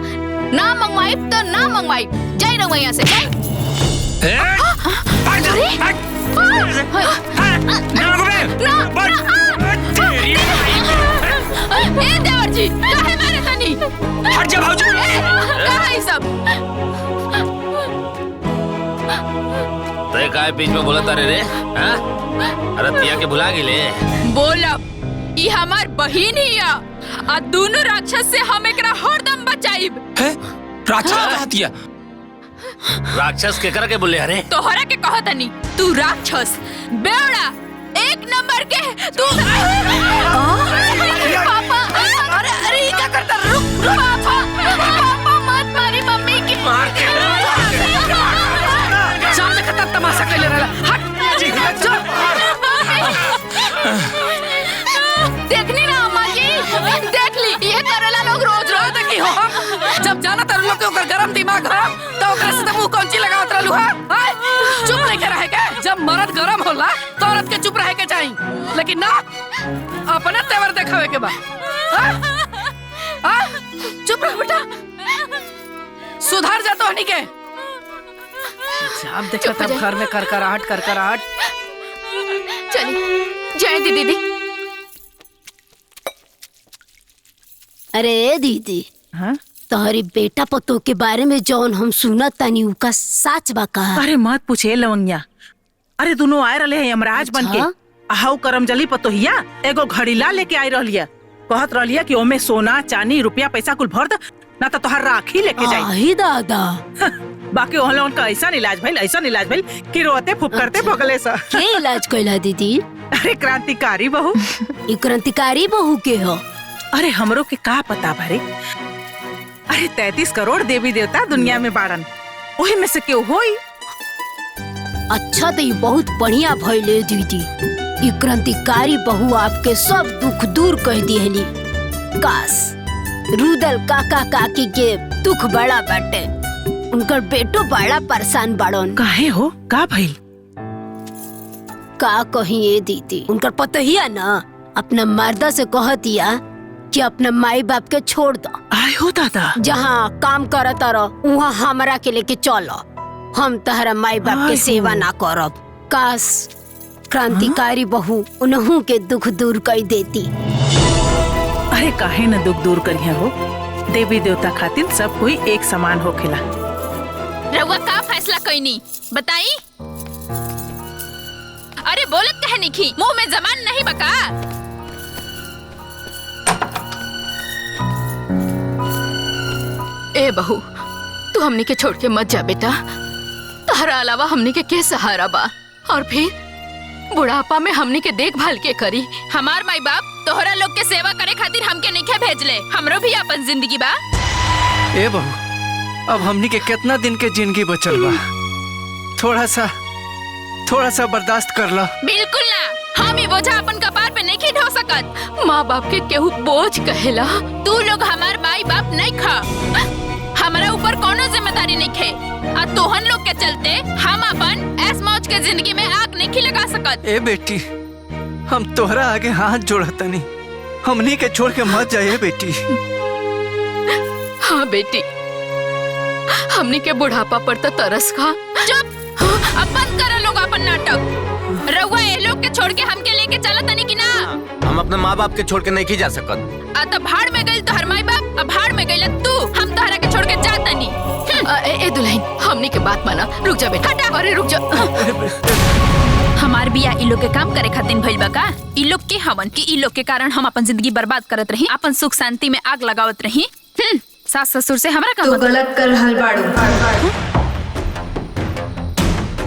मंगवाई तो ना मंगवाई, जाई रउआ यहाँ से जाई। ए देवर जी, काहे मारे तनी? हट जा भाऊजी। कहाँ है सब? तय काय बीच में बोला तारे रे? हाँ? रतिया के भुला गिले। बोला ई हमार बहिन ही आ, आ दोनों राक्षस से हम एकरा हरदम बचाइब। राक्षस कहतिया? राक्षस के कर के बोले अरे? तोहरा के कहत नहीं, तू राक्षस बेवड़ा 1 नंबर के तू। पापा, अरे ये क्या करता? रुक पापा मत मारी मम्मी की। सामने खतर तमाशा कैले रहला। हट देखनी ना अम्मा जी, देख ली ये करेला लोग रोज रोज। देखी हो जब जाना तर लोग के ओकर गरम दिमाग हो तो ओकरा से मुंह कौंची लगावत रहलू हा? चुप नहीं के रहे के? जब मर्द गरम होला तो औरत के चुप रहे के चाहिए, लेकिन ना अपना तेवर देखावे के बा। चुप रह बेटा, सुधार जा तो हनी के। जब देखो तब घर में करकराहट। चलिए जय दीदी। अरे दीदी, तोहरी बेटा पतो के बारे में जौन हम सुनत तानी उका सच बा का? अरे मत पूछे लवंगिया, अरे दोनों आए रहे हैं यमराज बन के। हाउ करमजली पतोहिया एगो घड़ीला लेके आई रहलिया, कहत रहलिया कि ओमे सोना चांदी रुपया पैसा कुल भर द, ना तो तोहर राखी लेके जाई। आही दादा। बाकी ओहला उनका ऐसा इलाज भइल कि रोते फुफकरते भगले सा। के इलाज कैला दीदी? अरे क्रांतिकारी बहू। ई क्रांतिकारी बहू के हो? अरे हमरो के का पता भरे। अरे 33 करोड़ देवी देवता दुनिया में बाड़न, वही में से क्यों होई? अच्छा तो ये बहुत बढ़िया भइले दीदी, ये क्रांतिकारी बहू आपके सब दुख दूर कर दिहली। काश रुदल काका काकी के दुख बड़ा बाटे, उनकर बेटो बड़ा परेशान बाड़न। काहे हो, का भइल? का कही ये दीदी, उनकर पतोहिया ना अपना मर्दा से कहतिया कि अपना माई बाप के छोड़ दो। आए हो दादा, जहाँ काम करत रहो वहाँ हमरा के लेके चलो, हम तहरा माई बाप के सेवा ना करब। काश क्रांतिकारी बहू उन्हों के दुख दूर कर देती। अरे काहे न दुख दूर करिया हो, देवी देवता खातिर सब कोई एक समान होखेला। रउआ का फैसला कईनी बताई? अरे बोलत कहे निखी, मुंह में जबान नहीं बका। ए बहू, तू हमनी के छोड़ के मत जा बेटा, तहरा अलावा हमनी के सहारा बा, और फिर बुढ़ापा में हमनी के देखभाल के करी। हमार माई बाप तोहरा लोग के सेवा करे खातिर हमके नहीं भेजले, हमरो भी अपन जिंदगी बा। ए बहू, अब हमनी के कितना दिन के जिंदगी बचल बा, थोड़ा सा बर्दाश्त कर ला। बिल्कुल ना, हम ही बोझा अपन कपार पे नहीं ढो सकत। माँ बाप के केहू बोझ कहेला। तू लोग हमार माई बाप नहीं खा, हमारा ऊपर कोनो जिम्मेदारी नहीं खे, आ तोहन लोग के चलते हम अपन ऐस मौज के जिंदगी में आग नहीं लगा सकत। ए बेटी, हम तोहरा आगे हाथ जोड़तनी, हमनी के छोड़ के मत जाए बेटी। हाँ बेटी, हमनी के बुढ़ापा पर तो तरस खा। चुप, अब बंद करो लोग अपन नाटक। रउआ ये लोग के छोड़ के हमके लेके चला तनी कि ना? हम अपने माँ बाप के छोड़ के नहीं जा सकत। आ तब भाड़ में गइल तोहर माई बाप, अब भाड़ में गइल तू, हम तोहरा के छोड़ के जा तनी। ए दुल्हन, हमनी के बात माना, रुक जा बेटा। अरे रुक जा। हमार बिया इ लोग के काम करे खातिर भइल बा का? इ लोग के हवन कि इ लोग के कारण हम अपन जिंदगी बर्बाद करत रही, अपन सुख शांति में आग लगावत रही। सास ससुर से हमरा का तू गलत कर रहल बाड़ू।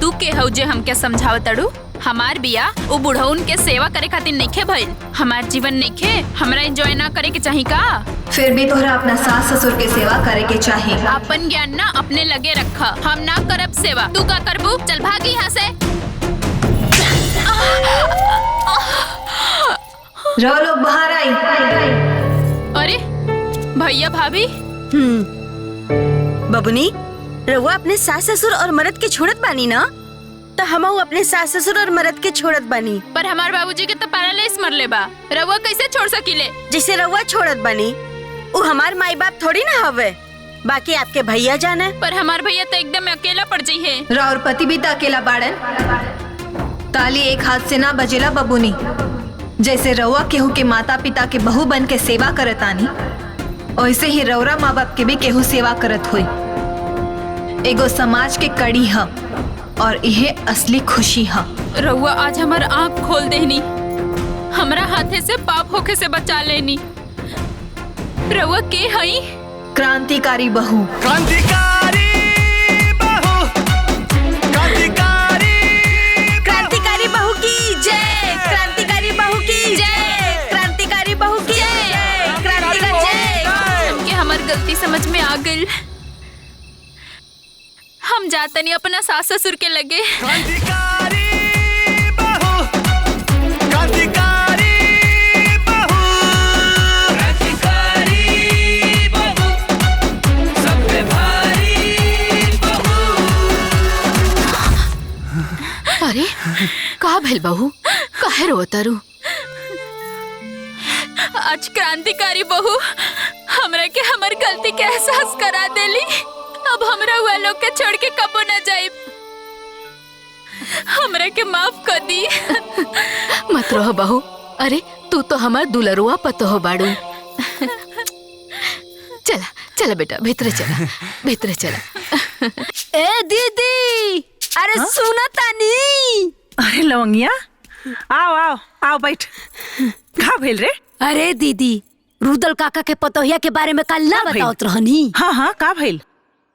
तू के हौ जे हमके समझावत अड़ू? हमार बिया वो बुढ़उन के सेवा करे खातिर नइखे भइल। हमार जीवन नइखे हमरा एंजॉय ना करे के चाही का? फिर भी तोहरा अपना सास ससुर के सेवा करे के चाही। अपन ज्ञान ना अपने लगे रखा। हम ना करब सेवा, तू का करबू? चल भागी यहाँ से। रहो लोग बाहर आई। अरे भैया भाभी। बबुनी, रउआ अपने सास ससुर और मर्द के छोड़त बानी ना? तो हमहू अपने सास ससुर और मर्द के छोड़त बानी। पर हमार बाबूजी के तो पैरालिसिस मरले बा, रउआ कैसे छोड़ सकीले? जैसे रउआ छोड़त बानी, वो हमार माई बाप थोड़ी ना हवे। बाकी आपके भैया जाने। पर हमार भैया तो एकदम अकेला पड़ जाई है। राउर पति भी तो अकेला बाड़न। ताली एक हाथ से ना बजेला बबुनी। जैसे रउआ केहू के माता पिता के बहू बन के सेवा करतानी, वैसे ही रउरा माँ बाप के भी केहू सेवा करत हुई। एगो समाज के कड़ी ह और यह असली खुशी है। रउआ आज हमार आँख खोल देनी, हमरा हाथे से पाप होके से बचा लेनी। रउआ के हई? क्रांतिकारी बहू। क्रांतिकारी बहू, क्रांतिकारी क्रांतिकारी बहू की जय, क्रांतिकारी बहू की जय, क्रांतिकारी बहू की जय, क्रांतिकारी जय। हमके हमार गलती समझ में आ गई। हम जाता नहीं अपना सास ससुर के लगे। क्रांतिकारी बहू, क्रांतिकारी बहू, क्रांतिकारी बहू, सब पे भारी बहू। अरे का भेल बहू, काहे रोतारू? आज क्रांतिकारी बहू हमरा के हमार गलती के एहसास करा देली। अब हमरा हुआ लोग के छोड़ के कबो न जाइब। हमरा के माफ कर दी। मत रहो बहू। अरे तू तो हमार दुलरुआ पतो हो बाड़ू। चला चला बेटा, भीतर चला, भीतर चला। ए दीदी, अरे सुना तानी। अरे लवंगिया, आओ आओ आओ बैठ। का भेल रे? अरे दीदी, रुदल काका के पतोहिया के बारे में कल ना बताओत रहनी। हाँ हाँ, का भेल?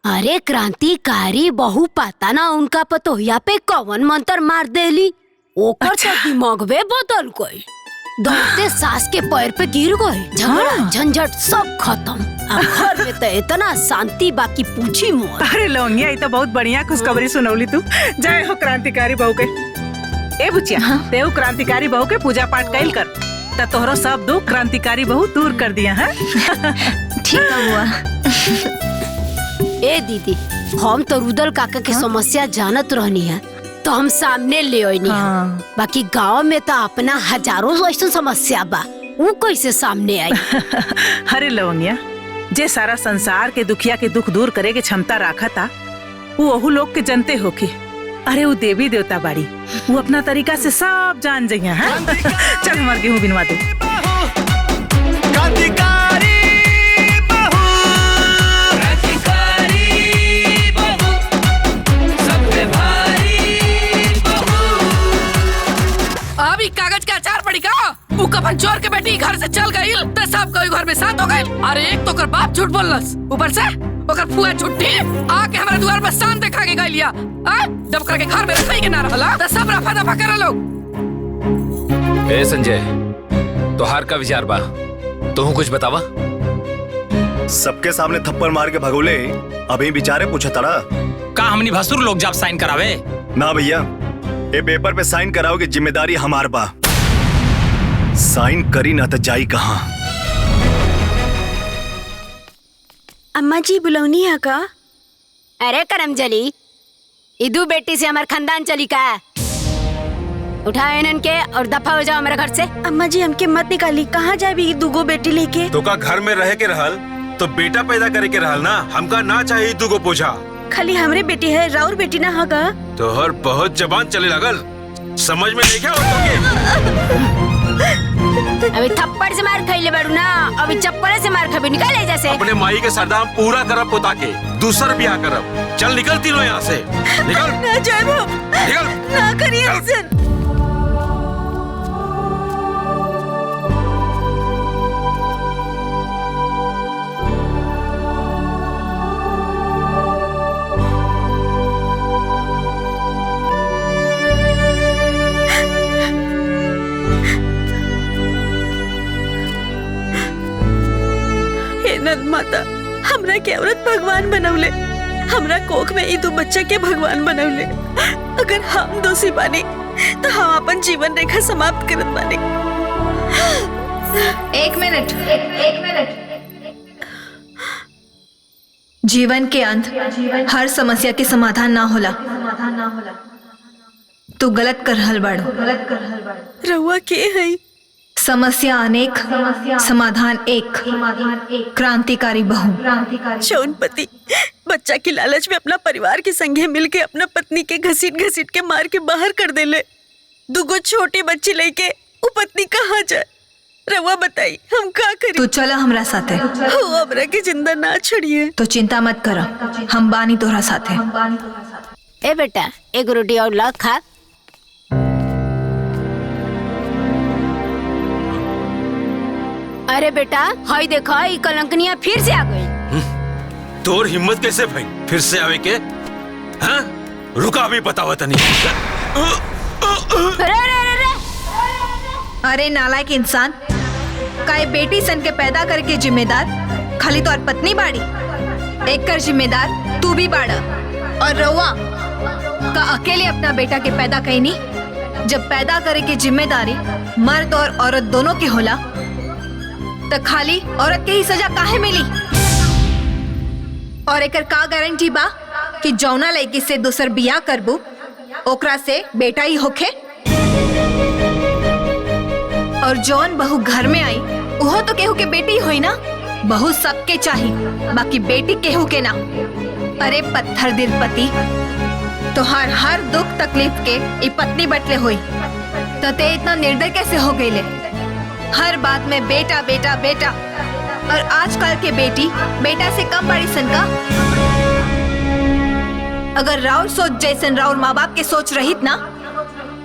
अरे क्रांतिकारी बहू पता ना उनका पतोहिया पे कौन मंत्र मार देली। ओकर तो दिमागवे बदल गई। दौड़ते सास के पैर पे गिर गए। झगड़ा झंझट सब खत्म। अब घर में तो इतना शांति बाकी पूछी मोर। अरे लवंगिया, ये तो बहुत बढ़िया खुशखबरी सुनौली तू। जय हो क्रांतिकारी बहू के। ए बुचिया, तेऊ क्रांतिकारी बहू के पूजा पाठ कैल कर, तो तोहरो सब दुख क्रांतिकारी बहू दूर कर दिया है। ठीक हुआ। ए दीदी, हम तो रुदल काका की समस्या जानत रहनी है, तो हम सामने ले आईनी है। बाकी गांव में तो अपना हजारों ऐसी समस्या बा, वो कैसे सामने आई? अरे लवंगिया, जे सारा संसार के दुखिया के दुख दूर करे के क्षमता रखा था, वो ओहू लोग के जनते होके। अरे वो देवी देवता बाड़ी, वो अपना तरीका से सब जान जाइए। चल हमार गेहूं बिनवा दे। क्रांतिकारी बहू, क्रांतिकारी बहू, सब पे भारी बहू। अब ई कागज का अचार पड़ी का? ऊ कफन चोर के बेटी घर से चल गई, तो सब कोई घर में साथ हो गए। अरे एक तो कर बाप झूठ बोलस, ऊपर से ओकर फुआ झूठी आके हमारे द्वार पर शान देखा के गइलिया। जब करके घर में रखई के ना रहला, तो सब रफा दफा कर लोग। ए संजय, तोहार का विचार बा? तू कुछ बतावा। सबके सामने थप्पड़ मार के भगोले, अभी विचारे पूछा तड़ा का हमनी भसुर लोग जब साइन करावे? ना भैया, ये पेपर पे साइन कराओगे जिम्मेदारी हमार बा। साइन करी ना तो जाई कहाँ। अम्मा जी बुलौनी है का? अरे करमजली, इदू बेटी से हमार खानदान चली का? उठाओ इनन के और दफा हो जाओ मेरे घर से। अम्मा जी हमके मत निकाली, कहाँ जाए भी दूगो बेटी लेके? तो का घर में रह के रहल तो बेटा पैदा करे के रहल ना। हमका ना चाहिए तू को पूछा। खाली हमरे बेटी है, राउर बेटी ना होगा। तो हर बहुत जबान चले लगल, समझ में नहीं क्या होता? अभी थप्पड़ से मार खइले बाड़ू ना, अभी चप्पल से मार खबे। निकल ले जैसे। अपने माई के सरदाम पूरा करब पोता के, दूसर ब्याह करब। चल निकल तीनों यहाँ से, निकल। ना जाए निकल, ना करिए ऐसे। नंद माता हमरा के औरत भगवान बनौले, हमरा कोख में ई दो बच्चा के भगवान बनौले। अगर हम दोषी बानी तो हम अपन जीवन रेखा समाप्त करत बानी। एक मिनट। जीवन के अंत हर समस्या के समाधान ना होला। तू गलत कर रहल बाड़ू। रउआ के है? समस्या अनेक, समाधान एक। क्रांतिकारी बहू। शौनपति बच्चा की लालच में अपना परिवार के संगे मिलके अपना पत्नी के घसीट घसीट के मार के बाहर कर देले। दुगो छोटी बच्ची लेके वो पत्नी कहाँ जाए? रउआ बताई हम का करी? तू चला हमरा साथे। हो हमरा के जिंदा ना छोड़िए। तो चिंता मत कर, हम बानी तोहरा साथे। ए बेटा एक रोटी और ला खा। अरे बेटा हाय देखा ई कलंकनिया फिर से आ गई। तोर हिम्मत कैसे भाई फिर से आवे के? हाँ? रुका भी बतावा तनी। अरे नालायक इंसान, काहे बेटी सन के पैदा करके जिम्मेदार खाली तोर पत्नी बाड़ी? एक कर जिम्मेदार तू भी बाड़ा। और रउआ का अकेले अपना बेटा के पैदा कईनी? जब पैदा करे के जिम्मेदारी मर्द और औरत दोनों के होला तो खाली औरत के ही सजा काहे मिली? और एकर का गारंटी बा कि जौना लड़की से दूसर बियाह करबू ओकरा से बेटा ही होखे? और जौन बहू घर में आई वो तो केहू के बेटी होई ना। बहू सबके चाही, बाकी बेटी केहू के ना। अरे पत्थर दिल पति, तो हर दुख तकलीफ के ई पत्नी बटले होई तो ते इतना निर्दय कैसे हो गईले? हर बात में बेटा बेटा बेटा। और आजकल के बेटी बेटा से कम बड़ी सन का? अगर राउर सोच जैसन राउर माँ बाप के सोच रहित ना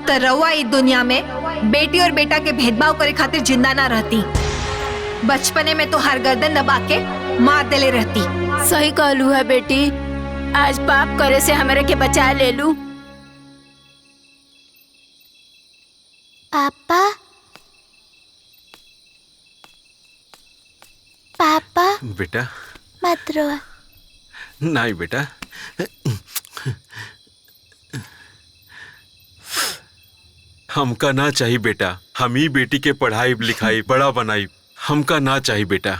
तो रउआ इस दुनिया में बेटी और बेटा के भेदभाव करे खातिर जिंदा ना रहती। बचपने में तो हर गर्दन दबा के मार देले रहती। सही कहलू है बेटी, आज पाप करे से हमरे के बचा ले लू। पापा पापा बेटा मत रो। नहीं बेटा, हमका ना चाहिए बेटा। हम ही बेटी के पढ़ाई लिखाई बड़ा बनाई, हमका ना चाहिए बेटा।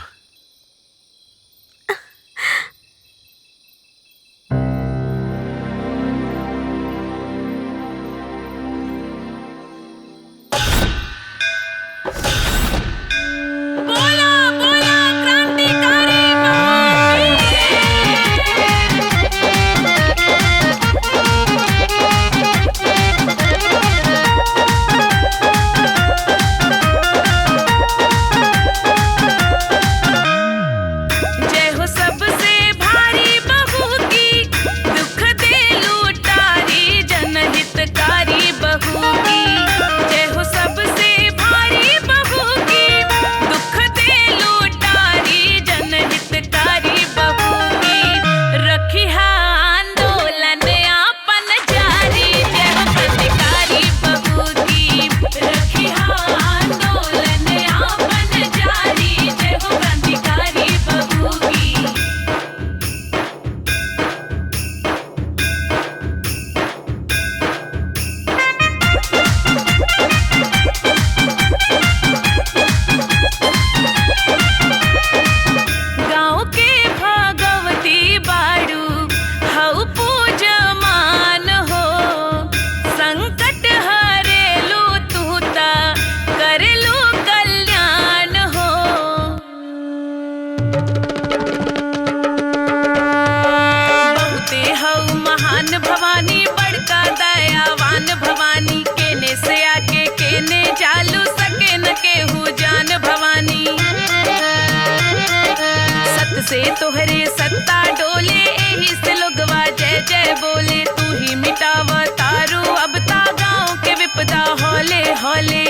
से तोहरे सत्ता डोले, एही से लोगवा जय जय बोले। तू ही मिटाव तारू अब ता गाँव के विपदा हौले हौले।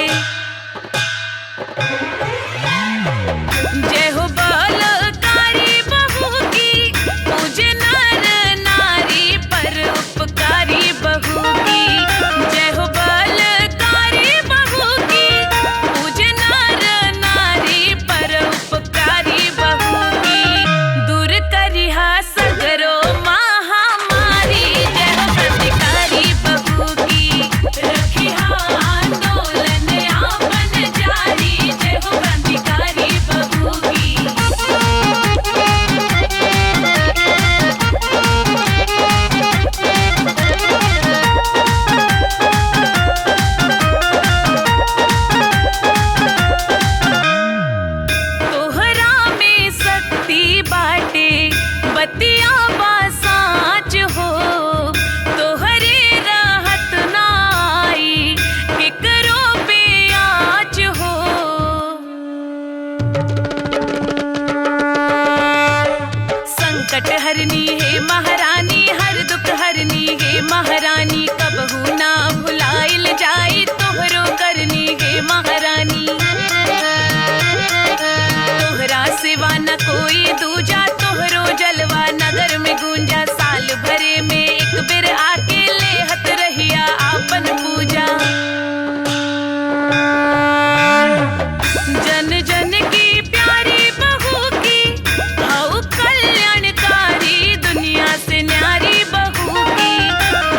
जय हो बलकारी बहू की, पूजे नर नारी पर उपकारी बहू की। जय हो बलकारी बहू की, पूजे नर नारी पर उपकारी बहू की। संकट हरनी है महारानी, हर दुख हरनी है महारानी, कबहू ना भुलाइल जाई तोहरो करनी है महारानी। तोहरा सिवा न कोई दूजा, तोहरो जलवा नगर में गूंजा, साल भरे में एक बेर आके लेहत रहिया आपन पूजा। जन जन की प्यारी बहू की हऊ कल्याणकारी, दुनिया से न्यारी बहू की।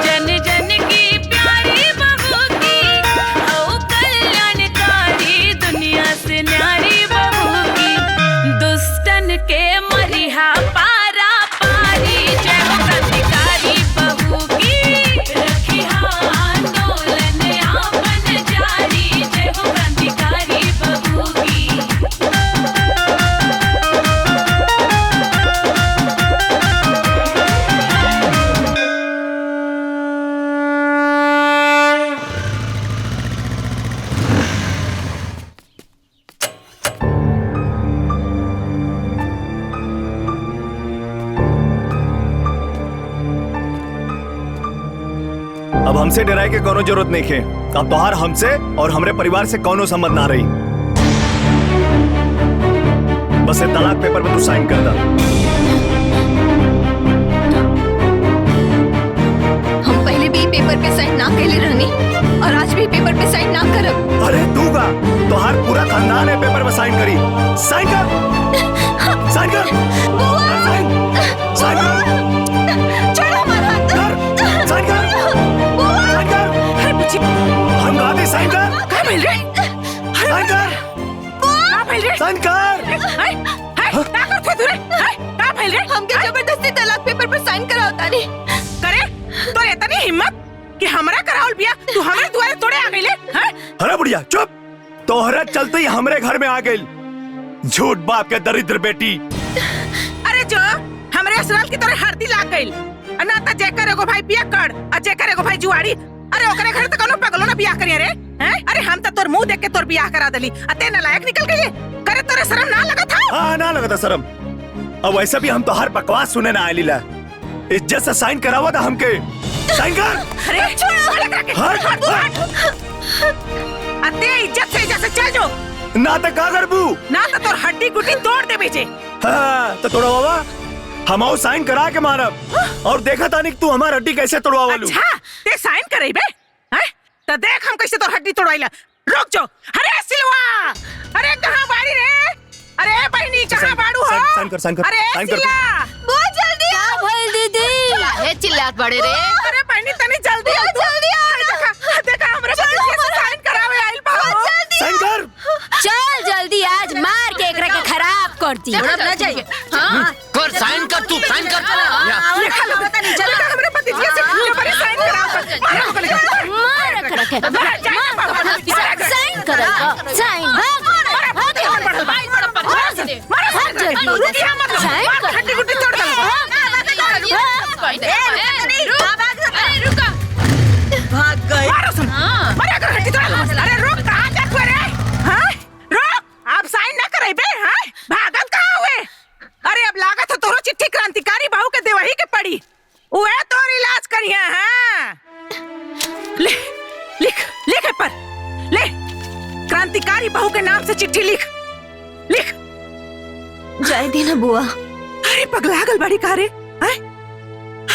जन जन की प्यारी बहू की हऊ कल्याणकारी, दुनिया से न्यारी बहू की। दुष्टन के मरिहा पारा पारी, जय हो क्रांतिकारी बहू की। रखिहा आंदोलन आपन जारी, जय हो क्रांतिकारी बहू की। अब हमसे डराए के कोनो जरूरत नहीं है। अब तोहार हमसे और हमरे परिवार से कोनो संबंध ना रही। बस ये तलाक पेपर में तू साइन कर दा। हम पहले भी पेपर पे साइन ना कैले रहनी और आज भी पेपर पे साइन ना करब। अरे तू का तोहार पूरा खानदान है पेपर में साइन करी। साइन कर, साइन कर, साइन, साइन कर। छोड़ो हमारा हाथ। साइन कर, साइन कर। अरे बुच्ची, हम गाते साइन कर। क्या मिल रहा है? साइन कर, क्या मिल रहा है? साइन कर। क्या करते तू रे? क्या मिल रहा है? हमके जबरदस्ती तलाक पेपर पर साइन करावता नहीं। करे तो इतनी हिम्मत कि हमरा करावल बिया तू हमरे द्वारे तोड़े आ गइले? हैं? अरे बुढ़िया चुप। तोहरा चलते ही हमरे घर में आ गई झूठ बाप के दरिद्र बेटी। अरे जो हमरे असराल की तरह हरदी लाग गइल। ना त जेकर एगो भाई बिया कर आ जेकर एगो भाई जुआड़ी। अरे ओकरे घर त कोनो पगलो ना बियाह करिया रे। हैं? अरे हम त तोर मुंह देख के तोर बियाह करा देली। अते नालायक निकल गइले। करे तोरे शर्म ना लगा था? हाँ ना लगा था शर्म। अब वैसे भी हम तो हर बकवास सुने ना आइली ला। इज्जत से साइन करावा था हमके। साइन कर। अरे छोड़ो अलग रख के। हट। अते इज्जत से चल जो। ना तो का करबू? ना तो तोर हड्डी गुड्डी तोड़ दे बेचे। हाँ तो तोड़ा बाबा हम आओ साइन करा के मारब और देखा तानिक तू हमार हड्डी कैसे तोड़वा लू। अच्छा ते साइन करई बे? हैं? तो देख हम कैसे तोर हड्डी तोड़वाइला। रुक जो। अरे सिलवा, अरे कहां बाड़ी रे? अरे बहनी कहां बाड़ू हो? साइन कर, साइन कर। अरे साइन कर सिला, बहुत जल्दी आ भाई दीदी। ये चिल्लात बड़े रे। अरे बहनी तनी जल्दी आ, जल्दी आ। देखा हमरे पति से साइन करावे आइल बा। साइन कर। चल जल्दी आज मार के एकरा के खराब करती। ना जाइए। हां कर साइन कर, तू साइन कर। देखा लो पता नहीं चला हमरे पति से जबरी साइन कराव। मार एकरा के साइन करेगा। साइन हड्डी गुड्डी तोड़ दो। भाग गए। अरे रुक, कहाँ जात हुए रे? हाँ? रुक, आप साइन ना करे बे, हाँ? भागत कहाँ हुए? अरे अब लागत है तोरो चिट्ठी क्रांतिकारी बहू के देवही के पड़ी। उहे तोर इलाज करिया, हाँ? ले, लिख है पर, ले, क्रांतिकारी बहू के नाम से चिट्ठी लिख। जाए देना बुआ। अरे पगला गल बड़ी कारे, हैं?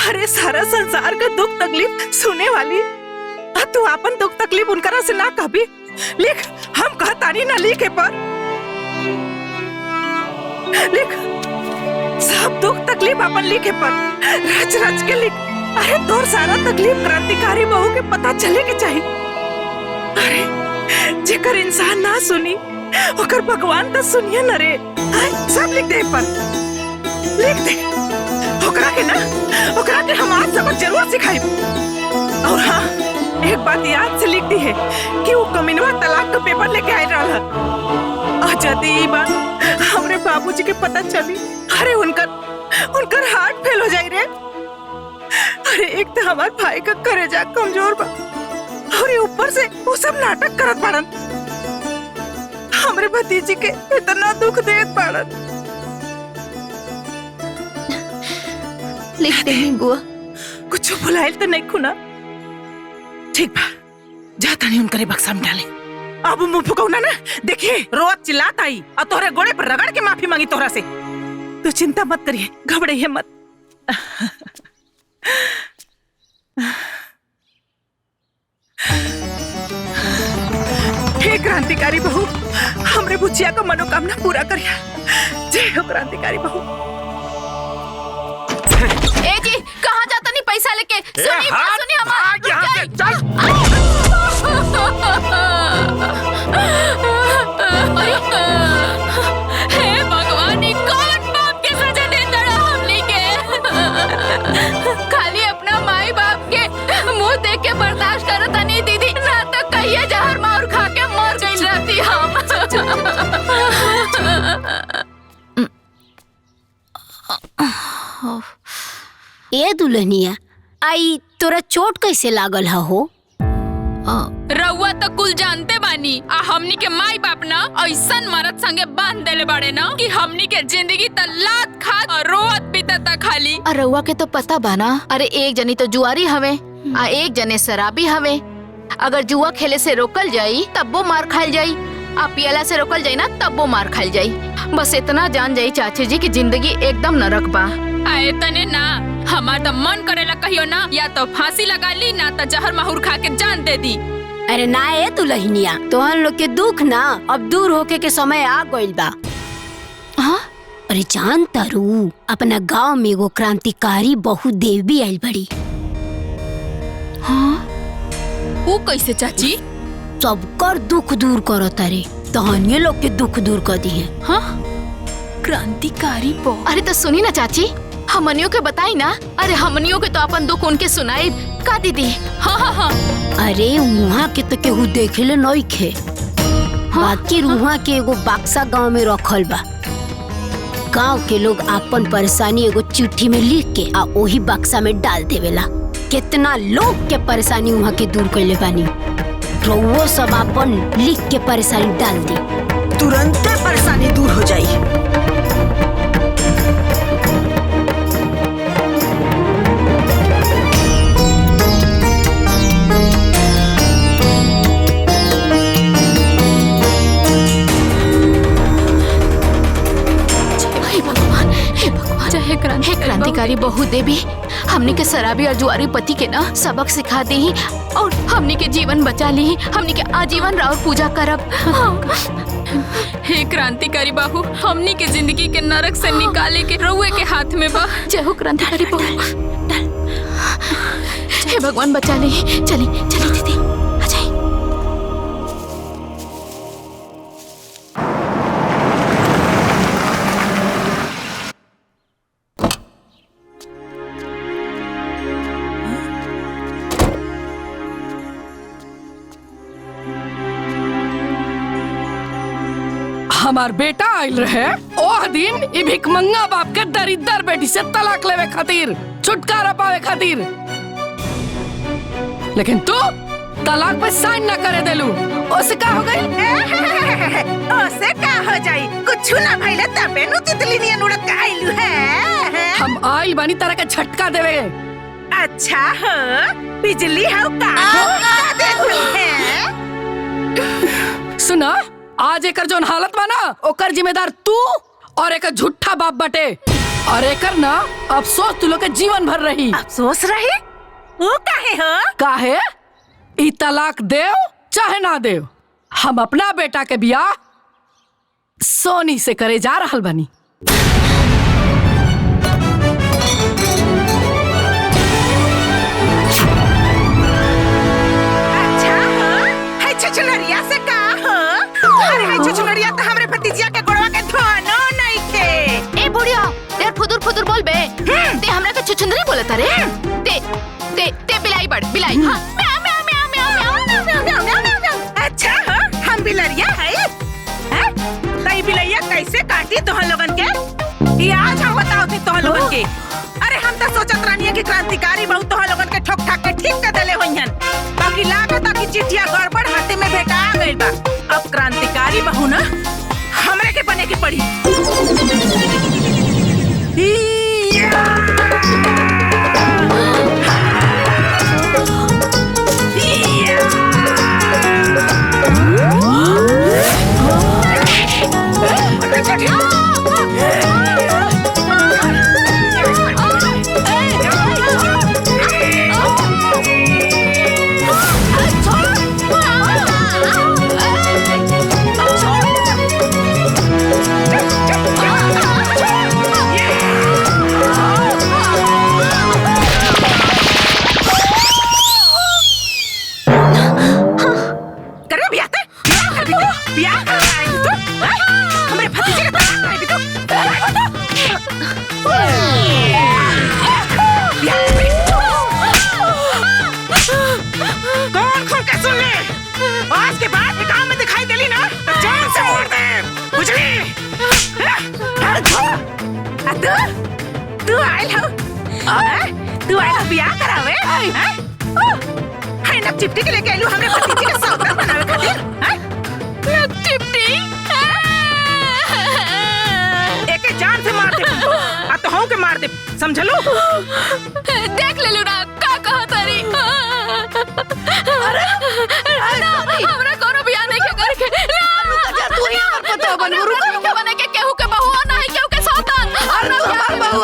अरे सारा संसार का दुख तकलीफ सुने वाली अब तू अपन दुख तकलीफ उनकरा से ना कहबी। लिख, हम कहतानी ना लिखे पर लिख, सब दुख तकलीफ अपन लिखे पर रच रच के लिख। अरे तोर सारा तकलीफ क्रांतिकारी बहू के पता चले के चाहिए। अरे जेकर इंसान ना सुनी ओकर भगवान तो सुनिए न रे। सब लिख दे पर, लिख दे। ओकरा के हम आज सबक जरूर सिखाई। और हाँ, एक बात याद से लिख दी है कि वो कमीनवा तलाक का पेपर लेके आए रहा। यदि ये बात हमरे बाबूजी के पता चली, अरे उनकर हार्ट फेल हो जाए रे। अरे एक तो हमारे भाई का करेजा कमजोर बा और ये ऊपर से वो सब नाटक करत बाड़न। हमरे भतीजी के इतना दुख देत बाड़न। लिख देनी बुआ। कुछ भुलाइल तो नहीं खुना। ठीक बा, जाता नहीं उनकरे बक्सा में डाले। अब मुंह फुकौना ना, देखिए रोज चिल्लात आई और तोहरे गोड़े पर रगड़ के माफी मांगी तोहरा से। तू चिंता मत करिए, घबराइए मत। हे क्रांतिकारी बहू, हमरे बुचिया को मनोकामना पूरा करिया। जय हो क्रांतिकारी बहू। ए जी, कहाँ जाता नहीं पैसा लेके? सुनी बात, सुनी हमारी। यहाँ से चल। हे भगवान, ये कौन बाप के सजा देता रहा हमने के? खाली अपना माई बाप के मुंह देख के बर्दाश्त करता नहीं दीदी, ना तो कहिए जहर मार खा के मर गई रहती हम। ए दुल्हनिया, आई तोरा चोट कैसे लागल हो? रउआ तो कुल जानते बानी, आ हमनी के माई बाप ना ऐसन मरद संगे बांध देले बाड़े ना कि हमनी के जिंदगी त लात खा और रोत बीतता खाली। और रउआ के तो पता बाना, अरे एक जनी तो जुआरी हवे आ एक जने शराबी हवे। अगर जुआ खेले से रोकल जाई तब वो मार खाल जाई, आ पियला से रोकल जाई ना तब वो मार खाल जाई। बस इतना जान जाई चाची जी की जिंदगी एकदम नरक बा। आए तने ना, हमार तो मन करेला कहियो ना, या तो फांसी लगा ली ना तो जहर माहुर खा के जान दे दी। अरे ना ए दुल्हनिया, तोहन लोग के दुख ना अब दूर होके के समय आ गइल बा। हाँ? अरे जान तारू, अपना गांव में एगो क्रांतिकारी बहु देवी आइल बड़ी। हाँ? वो कैसे चाची? सबकर दुख दूर करो तारे, तहनिए लोग के दुख दूर कर दी है। हाँ? क्रांतिकारी बहु। अरे तो सुनी ना चाची, हमनियों के बताई ना। अरे हमनियों के तो अपन दुख उनके सुनाई का दीदी। हाँ हाँ हाँ। अरे वहाँ के तो केहू देखेले नहीं खे। बाकी वहाँ के एगो बक्सा गांव में रखल बा। गांव के लोग अपन परेशानी एगो चिट्ठी में लिख के आ वही बक्सा में डाल देवेला। कितना लोग के परेशानी वहाँ के दूर कैले बानी। रउओ सब अपन लिख के परेशानी डाल दी, तुरंत परेशानी दूर हो जाई। हे क्रांतिकारी बहु देवी, हमनी के शराबी और जुआरी पति के ना सबक सिखा दी और हमनी के जीवन बचा ली। हमनी के आजीवन राउर पूजा करब। हे क्रांतिकारी बाहू, हमनी के जिंदगी के नरक से निकाले के रउए के हाथ में बा। जय हो क्रांतिकारी बहु। हे भगवान बचा ली। चली चली दीदी, आ जाइए। हमार बेटा आयल रहे ओह दिन ई भिखमंगा बाप के दरिद्र बेटी से तलाक लेवे खातिर, छुटकारा पावे खातिर। लेकिन तू तलाक पे साइन न करे देलू। ओसे का हो गई? ओसे का हो जाई? कुछ ना भइले तबे नु तितली नियन उड़त के आइलू है। हम आइल बानी तरह के झटका देवे। अच्छा हो, बिजली हो का देत है। सुना, आज एकर जोन हालत बा ना, ओकर जिम्मेदार तू और एक झूठा बाप बटे। और एकर ना अफसोस तू लोग के जीवन भर रही। अफसोस रही? वो काहे हो? काहे? ई तलाक देव चाहे ना देव, हम अपना बेटा के बियाह सोनी से करे जा रहल बनी। अच्छा हो, है छछलरिया से का हो? अरे है छछलरिया तो हमरे भतीजिया के गोड़वा के धोनो नहीं के। ए बुढ़िया, देर फुदुर फुदुर बोल बे। ते हमरा के छुछुंदरी बोलत रे। ते बिलाई बड़ बिलाई। हां, म्याऊ म्याऊ म्याऊ म्याऊ म्याऊ म्याऊ म्याऊ म्याऊ। अच्छा हो, हम बिलरिया है? हैं? तई बिलैया कैसे काटी तोहन लोगन के? ये आज हम बताओ थी तोहन लोगन के। अरे हम तो सोचत रहनी कि क्रांतिकारी बहु तोहन लोगन के ठोक ठाक के ठीक कर देले होइहन। बाकी लागत कि चिट्ठिया गड़बड़ हाथे में भेटा गइल बा। अब क्रांतिकारी बहु ना हमरे के बने के पड़ी। तू आयल हो तू आयल बियाह करावे हाय नक चिपटी के लेके आइलू हमरे भतीजी के सौदा बनावे खातिर नक चिपटी एके जान से मार दे आ तो हूं के मार दे समझलो देख ले लूना का कहा तारी अरे हमरा कोनो बियाह नहीं के करके तू ही हमर पता बन रुक के बने के केहू के बहू नहीं केहू के सौतन अरे हमर बहू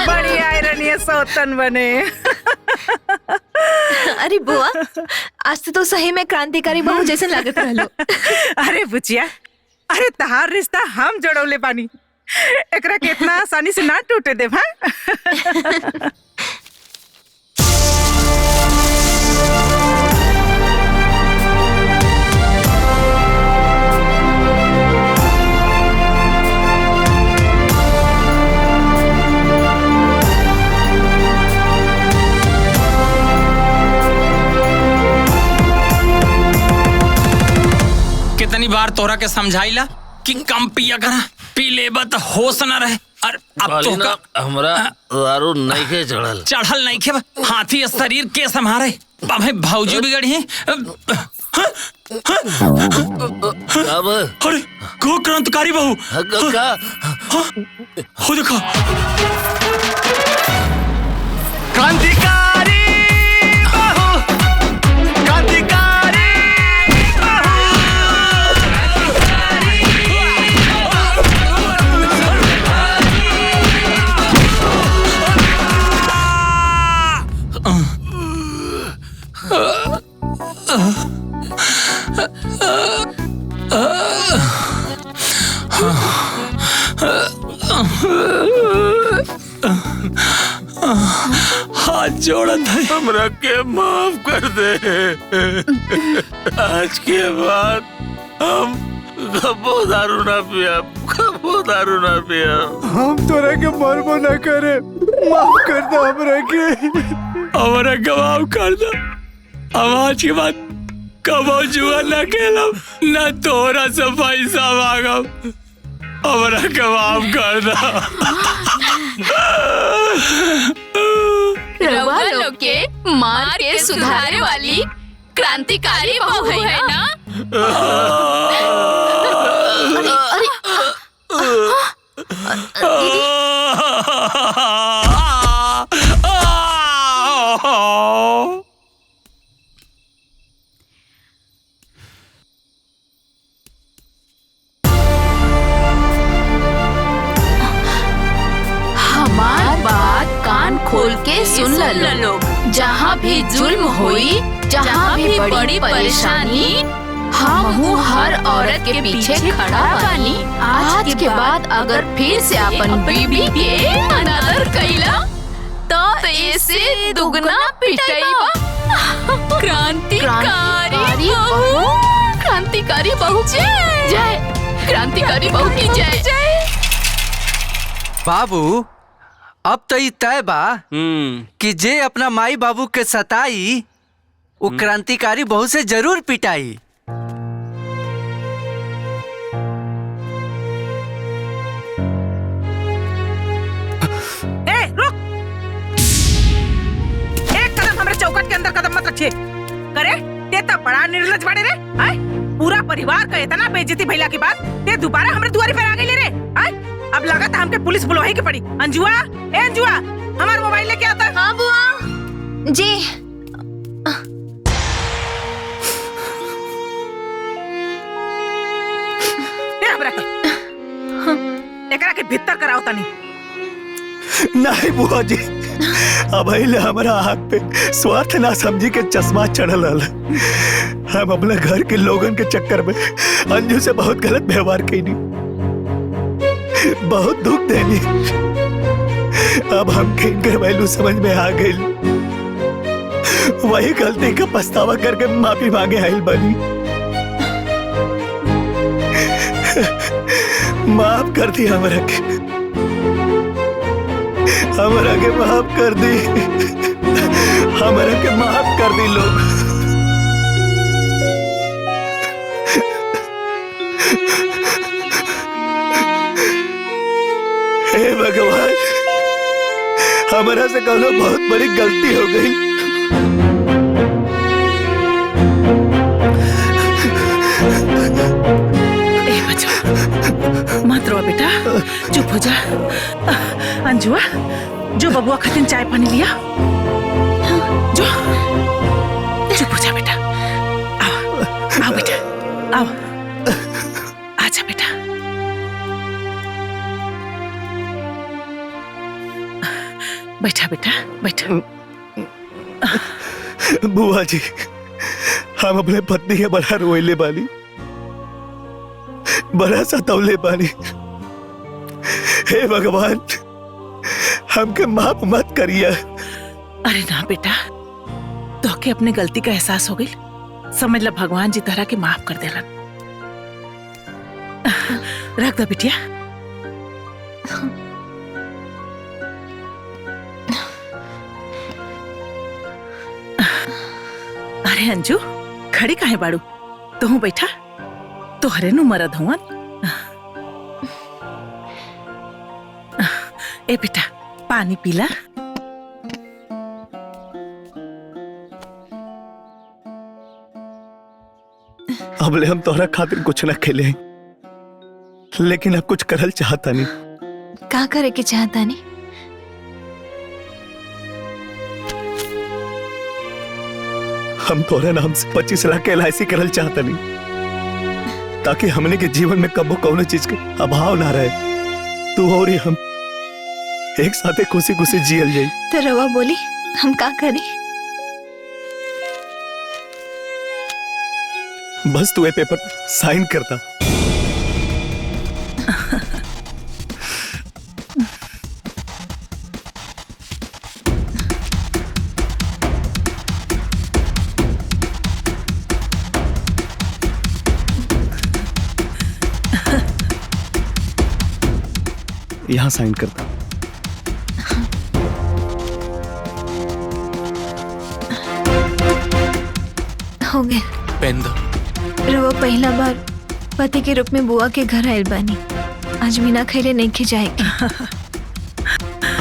बड़ी आयरन ये सौतन बने अरे बुआ आज तो सही में क्रांतिकारी बहू जैसे लागत रहलो। अरे बुचिया अरे तहार रिश्ता हम जोड़ौले बानी एकरा के इतना आसानी से ना टूटे दे भाई। कितनी बार तोरा के समझाइला कि कम पिया करा पी लेबा त होश न रहे। और अब तो का हमरा दारू नहीं के चढ़ल नहीं के हाथी शरीर के संभारे भाई भौजी बिगड़ी है। अब अरे को क्रांतिकारी बहू का हो देखो क्रांतिकारी बहू क्रांतिकारी हाथ जोड़ा था हमरा के माफ कर दे। आज के बाद हम कबो दारू ना पिया कबो दारू ना पिया। हम तोरा के मरबो ना करे माफ कर दो हमरा के माफ कर दो। अब आज के बाद कबो जुआ न खेलब न तोरा से पैसा मांगब हमरा के माफ कर दो। रउआ लोग के मार के सुधारे वाली क्रांतिकारी बहू है ना। हमार बात कान खोल के सुन ल लोग। जहाँ भी जुल्म हुई जहाँ भी बड़ी परेशानी हम हर औरत के पीछे खड़ा बानी। आज के बाद अगर फिर से अपन बीबी के अनादर कैला तो ऐसे दुगना पिटाईबा। क्रांतिकारी बहू क्रांतिकारी बहू जय क्रांतिकारी बहू की जय। बाबू अब तो तय बा कि जे अपना माई बाबू के सताई वो क्रांतिकारी बहू से जरूर पिटाई। ए रुक एक कदम हमारे चौखट के अंदर कदम मत रखिए करे ते तो बड़ा निर्लज बड़े रे। आय पूरा परिवार का इतना बेइज्जती भइला के बाद ते दोबारा हमारे दुआरी पर आ गई रे। आय अब लगा था हमके पुलिस बुलवाई के पड़ी। अंजुआ ए अंजुआ हमारा मोबाइल लेके आता। हाँ बुआ जी। एकरा के भीतर कराओ तनी। नहीं बुआ जी अब हमारा आँख पे स्वार्थ ना समझी के चश्मा चढ़ल हल। हम अपने घर के लोगन के चक्कर में अंजू से बहुत गलत व्यवहार कैनी बहुत दुख देनी। अब हम इनकर वैल्यू समझ में आ गई वही गलती का पछतावा करके माफी मांगे आइल बनी। माफ कर दी हमरा के माफ कर दी हमरा के माफ कर दी लोग। हे भगवान, हमारा से कौनो बहुत बड़ी गलती हो गई। ए बच्चा मत रो बेटा, चुप हो जा। अंजुआ जो बबुआ खातिर चाय पानी लिया, जो चुप हो जा बेटा। आओ आओ बेटा, आओ आजा बेटा। बैठा बेटा बैठा। बुआ जी, हम अपने पत्नी के बड़ा रोइले बानी, बड़ा सतौले बानी। हे भगवान, हमके माफ मत करिए। अरे ना बेटा, तो के अपने गलती का एहसास हो गई, समझ ला भगवान जी तरह के माफ कर देलन। रख दो बिटिया। अरे अंजू, खड़ी काहे बाड़ू? तू बैठा, तोहरे नु मरद हुआ। ए बेटा पानी पीला। अबले हम तोहरा खातिर कुछ न खेले, लेकिन अब कुछ करल चाहता नहीं। का करे के चाहता नहीं? हम तोहरे नाम से 25 लाख के LIC करल चाहता नहीं, ताकि हमने के जीवन में कबो कौनो चीज के अभाव ना रहे। तू और हम एक साथे खुशी खुशी जियल जाई। तो रवा बोली हम का करें? बस तू ये पेपर पर साइन करता। यहाँ साइन करता। हो गया। पेन दो। रवा पहला बार पति के रूप में बुआ के घर आयल बानी। आज बिना खैले नहीं खिजाएगी।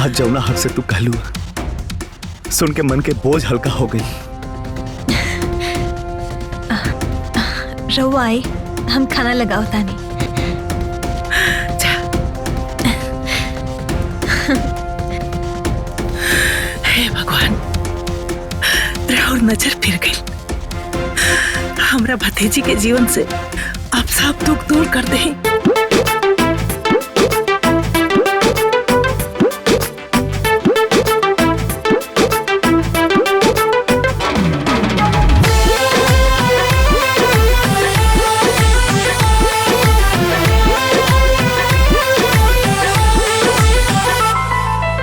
आज जौना हक से तू कहलू, सुन के मन के बोझ हल्का हो गई। रवा आई, हम खाना लगाओ तानी। हे भगवान, राहुल नजर फिर गई। हमरा भतीजी के जीवन से आप सब दुख दूर कर दे।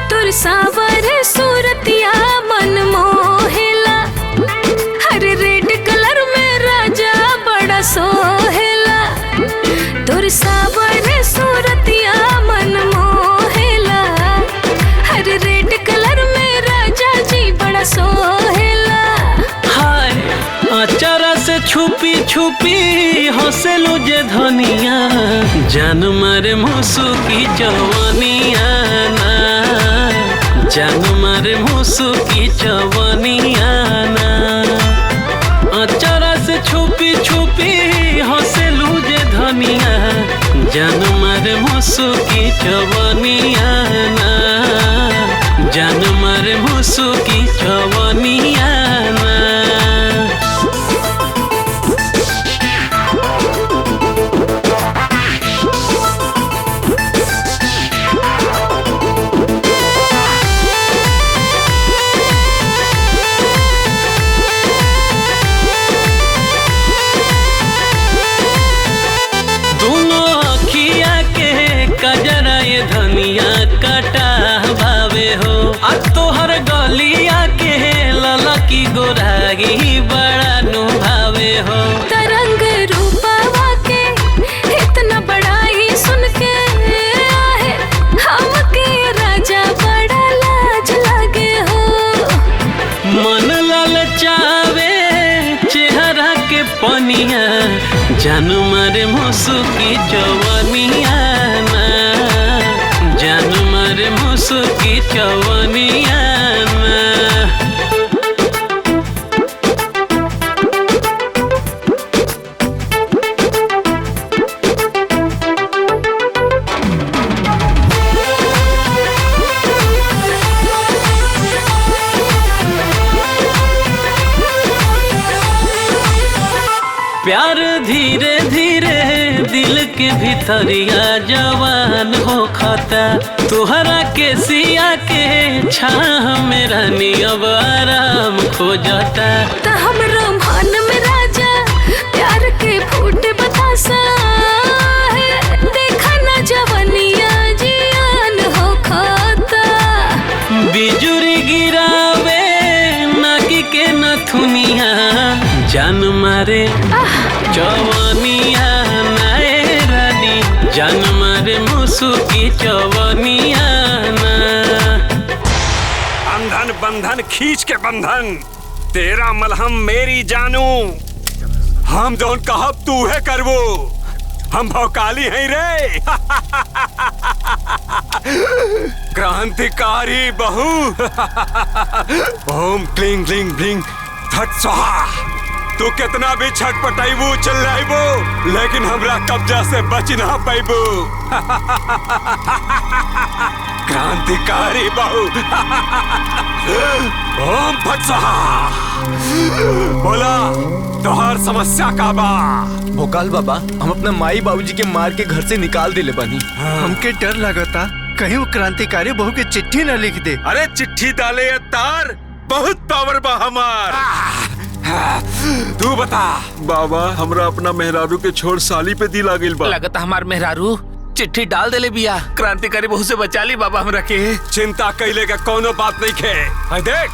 तुर सावर सूरतिया मन मोहेला, हर रेड कलर में राजा बड़ा सोहेला। तुर सावर सूरतिया मन मोहेला, हर रेड कलर में राजा जी बड़ा सोहेला। हाय अचारा से छुपी छुपी हंसलू जे धनिया, जान मारे मुसु की जवानिया ना, जान मारे मुसु की जवानिया ना। अचारा से छुपी छुपी हंसलू जे धनिया, जान मारे मुसु की जवानिया ना, जान मारे मुसु की जवानिया ना। तोहर गलिया के ललकी गोरागी बड़ा नुभावे हो। तरंग रूपवा के इतना बड़ा ही सुन के आहे, हमके राजा बड़ा लाज लगे हो। मन ललचावे चेहरा के पनिया, जानू मारे मुसु की जवानिया ना, जानू मुसुकी चवनिया ना। प्यार धीरे धीरे दिल के भीतरिया जवान हो खाता, तुहरा के सिया के छाह में रानी अब आराम खो जाता। त हमरा मन में राजा प्यार के फूट बतासा है, देखा ना जवनिया जियान हो खाता। बिजुरी गिरावे नाकी के नथुनिया, जान मारे चवनिया नाए रानी, जान मारे मुसुकी चवनिया ना। बंधन बंधन खींच के बंधन, तेरा मलहम मेरी जानू, हम जोन कहब तू है करवो, हम भौकाली हैं रे। क्रांतिकारी बहू। ओम क्लिंग क्लिंग ब्लिंग फट स्वाहा। तू कितना भी छटपटाइबू चिल्लाइबू, लेकिन हमरा कब्जा से बच ना पाइबू। क्रांतिकारी बहू। ओम फट स्वाहा। बोला तोहर समस्या का बा? भोकाल बाबा, हम अपना माई बाबूजी के मार के घर से निकाल दिले बानी। हमके डर लगता कहीं वो क्रांतिकारी बहू के चिट्ठी न लिख दे। अरे चिट्ठी डाले तार, बहुत पावर बा हमार। तू बता बाबा, हमरा अपना मेहरारू के छोड़ साली पे दिल आ गइल बा। लगता हमार मेहरारू चिट्ठी डाल देले बिया, क्रांतिकारी बहू से बचा ली बाबा हमरा के। चिंता कैले का कोनो बात नहीं खे। देख,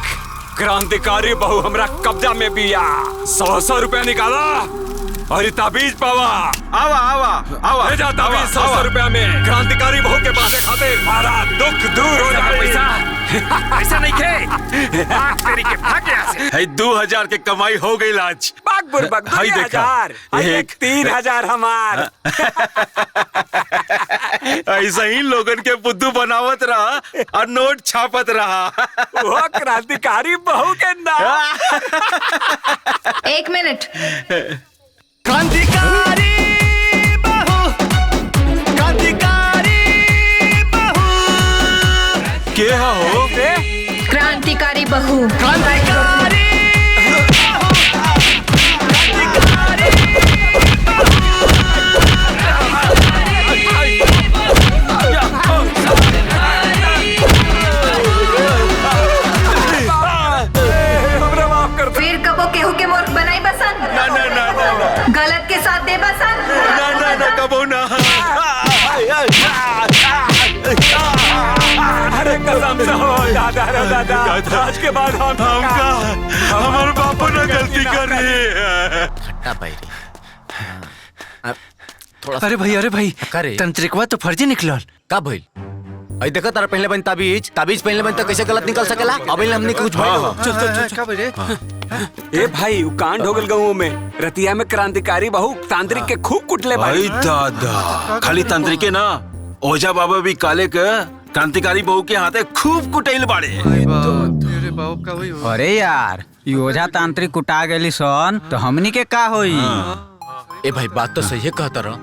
क्रांतिकारी बहू हमरा कब्जा में बिया। 100 रुपया निकाला और ताबीज पावा। आवा आवा आवा, ले जा ताबीज 100 रुपया में। क्रांतिकारी बहू के बातें खातिर हमारा दुख दूर हो जाए। पैसा नहीं खे। तेरी के भाग यहाँ से। है 2000 के कमाई हो गई आज। बाग बुरबक 2000, एक 3000 हमार। ऐसा ही लोगन के बुद्धू बनावत रहा और नोट छापत रहा। वो क्रांतिकारी बहू के नाम। 1 मिनट। क्रांतिकारी बहू, क्रांतिकारी बहू। के हो? क्रांतिकारी बहू। क्रांतिकारी फिर कबो केहू के मूर्ख बनाई बसन। ना ना ना ना, गलत के साथ दे बसन। ना ना ना, कबो ना। अरे कसम से हो दादा रे दादा, आज के बाद हमका हमारे बापू ने गलती करी है। अरे भाई तंत्रिकवा तो फर्जी निकलल। का भइल? अई देखो तारा पहले बन ताबीज पहले बन तो कैसे गलत निकल सकेला? अबे हमने कुछ भाई चल का भाई रे। ए भाई उ कांड हो गल गाँव में। रतिया में क्रांतिकारी बहू तांत्रिक के खूब कुटले भाई। दादा, खाली तांत्रिके ना, ओझा बाबा भी काले के क्रांतिकारी बहू के हाथे खूब कुटैल बाड़े। अरे यार, ओझा तांत्रिक कुटा गेली सन तो हमनी के का होई? ए भाई बात तो सही है कहता रहा।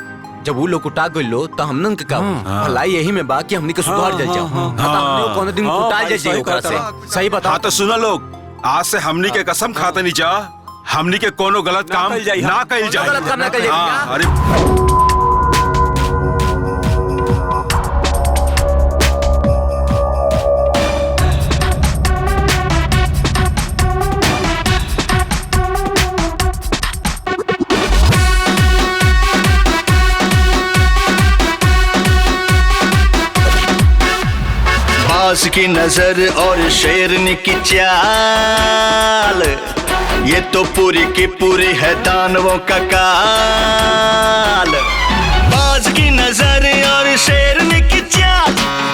जब वो लोग कुटा गइलो तो हमनन के का भलाई यही में बा कि हमनी के सुधार जल जाओ। हमनी कोनो दिन कुटा जाए ओकरा से। सही बता। हाँ तो सुना लोग, आज से हमनी के कसम खाते नहीं जा, हमनी के कोनो गलत काम ना कइल जाए। गलत काम ना कइल जाए। अरे बाज की नजर और शेरनी की चाल, ये तो पूरी की पूरी है दानवों का काल। बाज की नजर और शेरनी की चाल,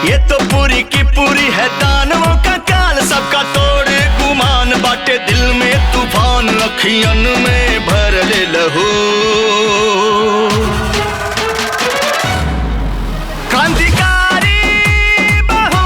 ये तो पूरी की पूरी है दानवों का काल। सबका तोड़ गुमान बाटे दिल में तूफान, अखियन में भर ले लहू। क्रांतिकारी बहू,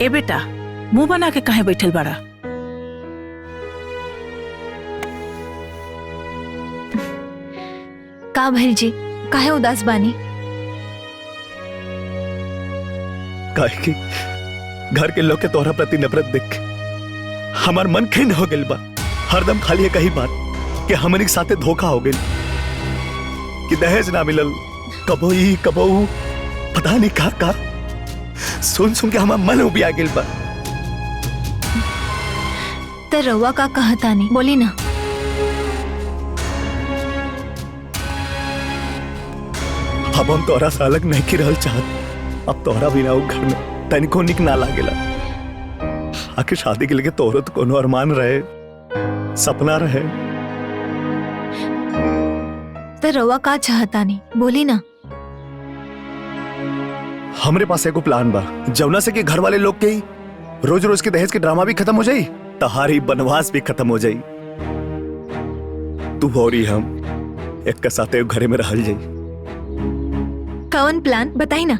ए बेटा, मुंह बना के काहे बैठल बड़ा? का भइल जी, काहे उदास बानी? काहे कि घर के लोग के तोहरा प्रति नफरत देख के हमार मन खिन्न हो गइल बा। हरदम खाली एक ही बात कि हमनी के साथे धोखा हो गइल, कि दहेज ना मिलल, कबो ई कबो ऊ, पता नहीं का सुन सुन के हमार मन उबिया गइल बा। ते रउआ का कहतानी, बोली ना। अब हम तोहरा से अलग नहीं की रहल चाहत। अब तोहरा बिना वो घर में तनिको निक ना लागेला। आखिर शादी के लिए तोहरो तो कोनो अरमान रहे, सपना रहे। ते रउआ का चाहतानी, बोली ना। हमरे पास एगो प्लान बा, जौना से कि घर वाले लोग के रोज रोज के दहेज के ड्रामा भी खत्म हो जाई, तहारी बनवास भी खत्म हो जाई। तू और हम एक के साथ एक घरे में रहल जाई। कौन प्लान बताई ना।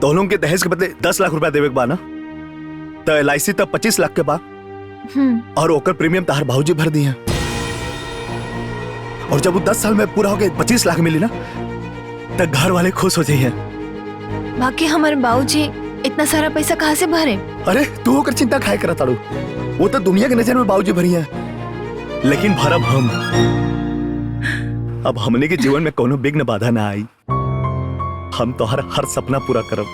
दोनों के दहेज के बदले 10 लाख रुपया देवे के बा ना, तो LIC तब 25 लाख के बा, और ओकर प्रीमियम तहार भाऊजी भर दिया। और जब वो 10 साल में पूरा हो गए 25 लाख मिली ना, तो घर वाले खुश हो जाइए। बाकी हमारे बाबूजी इतना सारा पैसा कहाँ से भरे? अरे तू होकर चिंता खाए करा ताड़ू, वो तो दुनिया के नजर में बाबूजी भरी है, लेकिन भरब हम। अब हमने के जीवन में कोनो विघ्न बाधा ना आई। हम तो हर सपना पूरा करब,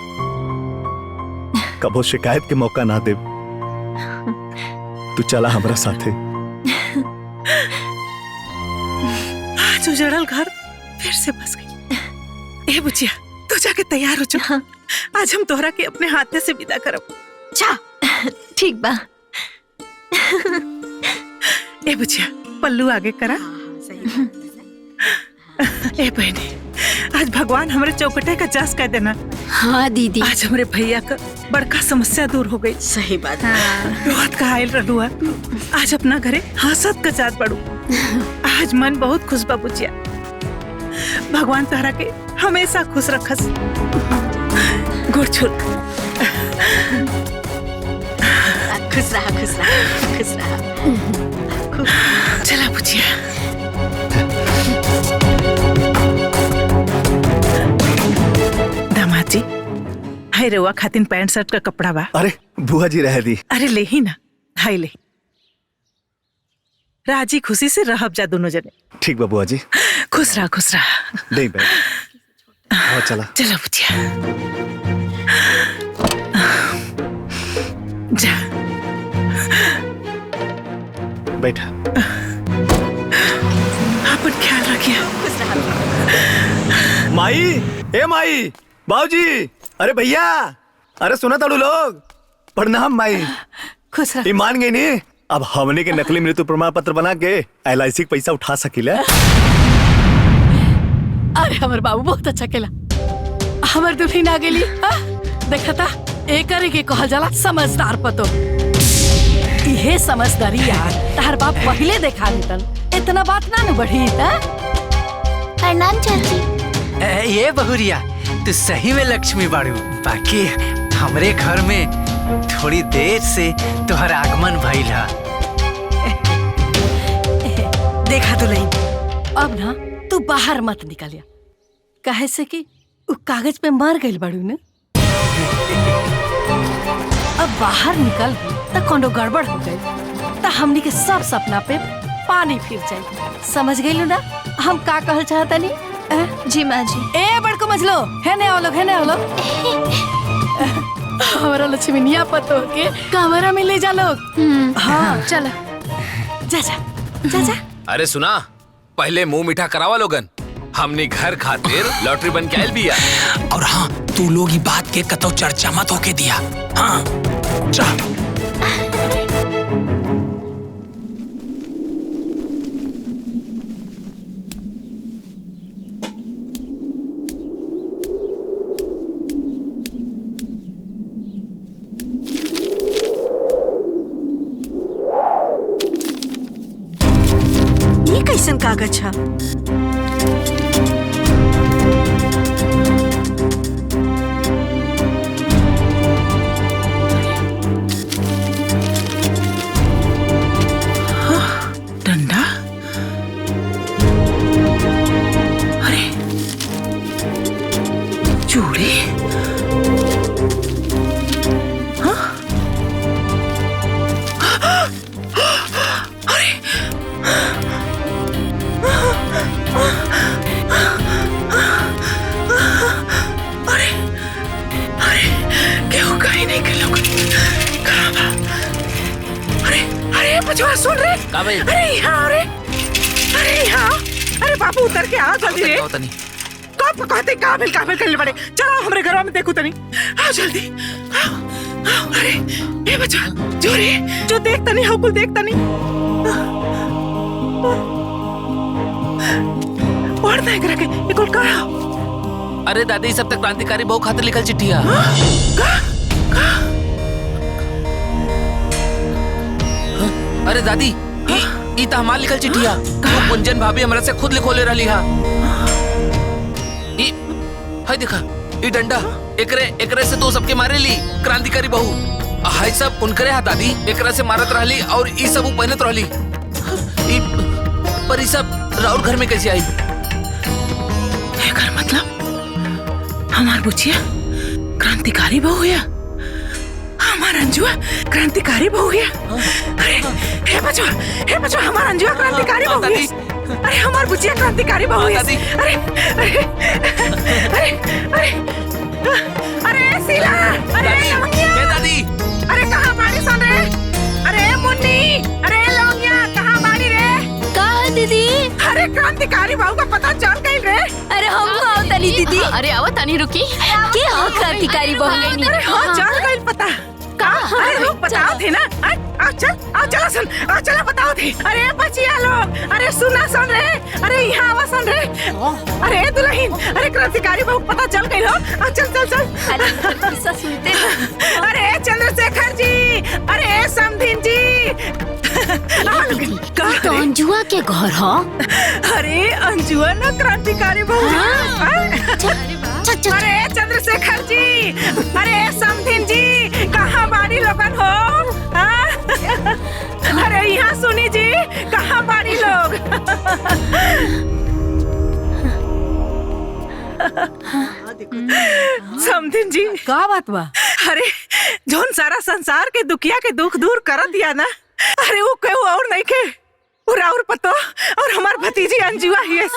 कबो शिकायत के मौका ना दे। तू चला हमारा साथे। आज उजड़ल घर फिर से बस गई। ए बुचिया, तू जाके तैयार हो जा। आज हम तोहरा के अपने हाथे से विदा करब। जा, ठीक बा। ए बुचिया, पल्लू आगे करा। ए बहनी, आज भगवान हमारे चौकटे का जास कर देना। हाँ दीदी, आज हमारे भैया का बड़का समस्या दूर हो गई। सही बात। बहुत कहाइल रहलू है, आज अपना घरे हंसत का जात पड़ू। आज मन बहुत खुश बा बुचिया। भगवान तोहरा के हमेशा खुश रखस। गुड़ छुल। खुश रहा, खुश रहा, खुश रहा। चला बुचिया। दामाद जी, हाय रेवा खातिन पैंट शर्ट का कपड़ा बा। अरे बुआ जी रह दी। अरे ले ही ना, हाय ले। राजी खुशी से रहब जा दोनों जने। ठीक बा बुआ जी। खुश रहा, खुश रहा। नहीं बैठ। आओ चला। चलो बुचिया। जा। बैठा। अपन ख्याल रखिए। माई, ए माई, बाबूजी, अरे भैया, अरे सुना ताड़ू लोग। प्रणाम माई। खुश रह। मान गई नी, अब हमने के नकली मृत्यु प्रमाण पत्र बना के LIC के पैसा उठा सकीले। अरे हमारे बाबू बहुत अच्छा केला। हमार दुल्हन आ गेली। देखा था एकरे के कहल जाला समझदार पतो। इहे समझदारी यार तार बाप पहले देखा लेतन, इतना बात ना न बढ़ी। प्रणाम चाची। ये बहुरिया, तू सही में लक्ष्मी बाड़ू। बाकी हमरे घर में थोड़ी देर से तुहर आगमन भइल है। देखा तो नहीं, अब ना तू बाहर मत निकलिया, काहे से कि उ कागज पे मर गइल बाड़ू ने। अब बाहर निकल त कोनो गड़बड़ हो गई त हमनी के सब सपना पे पानी फिर जाए। समझ गइलू ना हम का कहल चाहतनी? जी माँ जी। ए बड़को मजलो, है ने आओ लोग। हमारा लक्ष्मीनिया पतो के कमरा में ले जा लोग। हाँ चल, जा। अरे सुना, पहले मुंह मीठा करावा लोगन। हमने घर खातिर लॉटरी बन के आयल बिया। और हाँ, तू लोग ही बात के कतो चर्चा मत होके दिया। हाँ जा। ये कैसन कागज है? चूड़ी केहू कहीं नहीं के लोग अरे बचवा सुन रे अरे यहाँ अरे यहाँ अरे बाबू उतर के आ जल्दी रे कब कहते काबिल करने पड़े चलो हमारे घर में देखो तनी आओ जल्दी आओ अरे ये बचवा जो रे जो देखता नहीं हो कुल देखता नहीं पढ़ता है करा के ये कुल कहा अरे दादी सब तक क्रांतिकारी बहु खातिर लिखल चिट्ठिया अरे दादी ई त हमार लिखल चिट्ठिया कुंजन भाभी हमरा से खुद लिखोले रहली हा ई हाय देखा ई डंडा एकरे से तो सबके मारे ली क्रांतिकारी बहु हाय सब उनकरे हा दादी एकरा से मारत रहली और ई सब पहनत रहली ई पर ई सब राउर घर में कैसे आई एकर मतलब हमार बुचिया क्रांतिकारी बहु हुआ हमार अंजुआ क्रांतिकारी बहु हुआ अरे हे बचवा हमार अंजुआ क्रांतिकारी बहु हुआ अरे हमार बुचिया क्रांतिकारी बहु हुआ अरे अरे अरे अरे अरे शीला अरे लवंगिया दादी अरे कहाँ बाड़ी सन रे अरे मुन्नी अरे लवंगिया कहाँ बाड़ी रे कहाँ दीदी अरे क्रांतिकारी बहु का पता चल गई रे अरे हम आओ तनी दीदी अरे आओ तनी रुकी के हो क्रांतिकारी बहु गई अरे हाँ चल गई पता अरे लोग बताओ थे ना आओ चलो बताओ थे अरे बचिया लोग अरे सुना सुन रे अरे यहाँ आवा सुन रे अरे दुल्हन अरे क्रांतिकारी बहु पता चल गई हो चल सुनते अरे चंद्रशेखर जी अरे समधीन जी तो अंजुआ के घर हो अरे अंजुआ ना क्रांतिकारी बहु अरे चंद्रशेखर जी अरे समधीन जी कहाँ बाड़ी लोगन हो अरे यहाँ सुनी जी कहाँ बाड़ी लोग समधीन जी का बात बा अरे जोन सारा संसार के दुखिया के दुख दूर कर दिया ना अरे वो केहू और नहीं के और पतो और हमार भतीजी अंजुआ ही है ये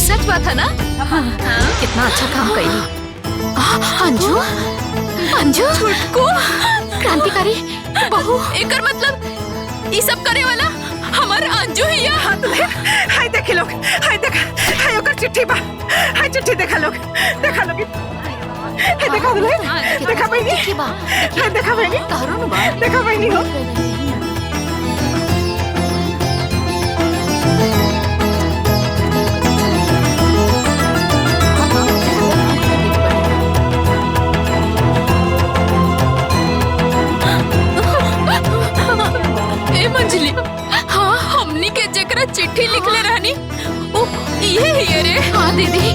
सच बात है ना कितना अच्छा काम करी अंजू छुटको क्रांतिकारी बहु एकर मतलब ये सब करे वाला हमार अंजू ही है हाय देखे लोग हाय ओकर चिट्ठी बा हाय चिट्ठी देखा लोग हाय देखा दुल्हन देखा बहनी हाय देखा बहनी देखा बहनी हो मंजली हाँ हमनी के जकरा चिट्ठी लिखले रहनी ओ ये ही रे हाँ दीदी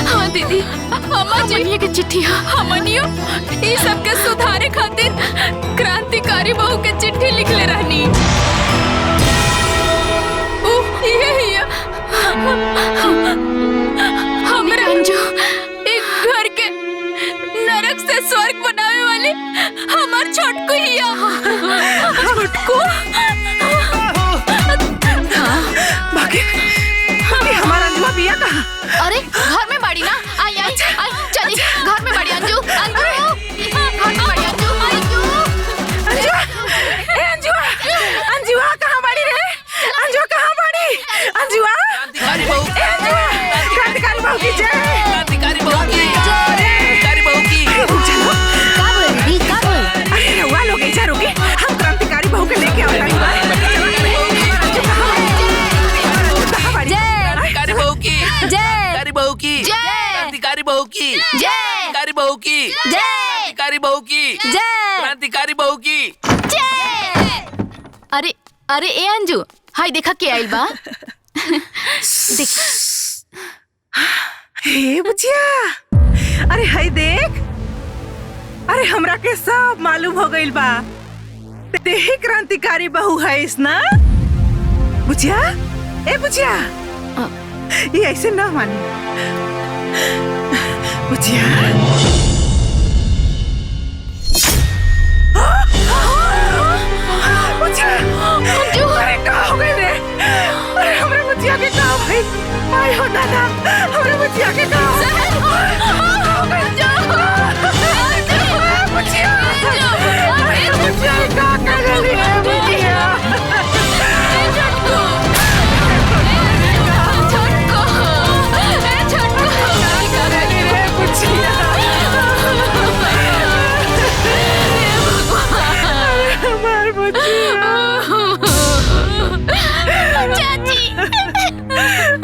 हाँ दीदी हमनिया के चिट्ठी हमनियो ये सब के सुधारे खातिर क्रांतिकारी बहु के चिट्ठी लिखले रहनी ओ ये ही हमरा अंजू एक घर के नरक से स्वर्ग बनावे वाले हमार छोटको हिया छोटको बाकी हमारा अंजुआ बिया कहाँ अरे घर में बाड़ी ना आई चली घर में बाड़ी अंजू घर में बाड़ी अंजुआ कहाँ बाड़ी रे अंजुआ कहाँ बाड़ी अंजुआ क्रांतिकारी बहु की जय क्रांतिकारी बहु की अरे रउआ लोग ऐसा रुके हम क्रांतिकारी बहु के लेके आओ क्रांतिकारी बहु की क्रांतिकारी बहु की क्रांतिकारी बहु की क्रांतिकारी बहु की क्रांतिकारी बहु की क्रांतिकारी बहु की अरे अरे ए अंजू हाय देखा के आइल बा देख हे बुचिया अरे हाय देख अरे हमरा के सब मालूम हो गइल बा ते ही क्रांतिकारी बहु है इस ना बुचिया ए बुचिया ये ऐसे ना मानी बुचिया। बुचिया अरे का हो गई रे? अरे हमरे बुचिया के का हो गई? आय हो दादा हमरे बुचिया के का हो गई? बुचिया अरे बुचिया का कर रही है बुचिया?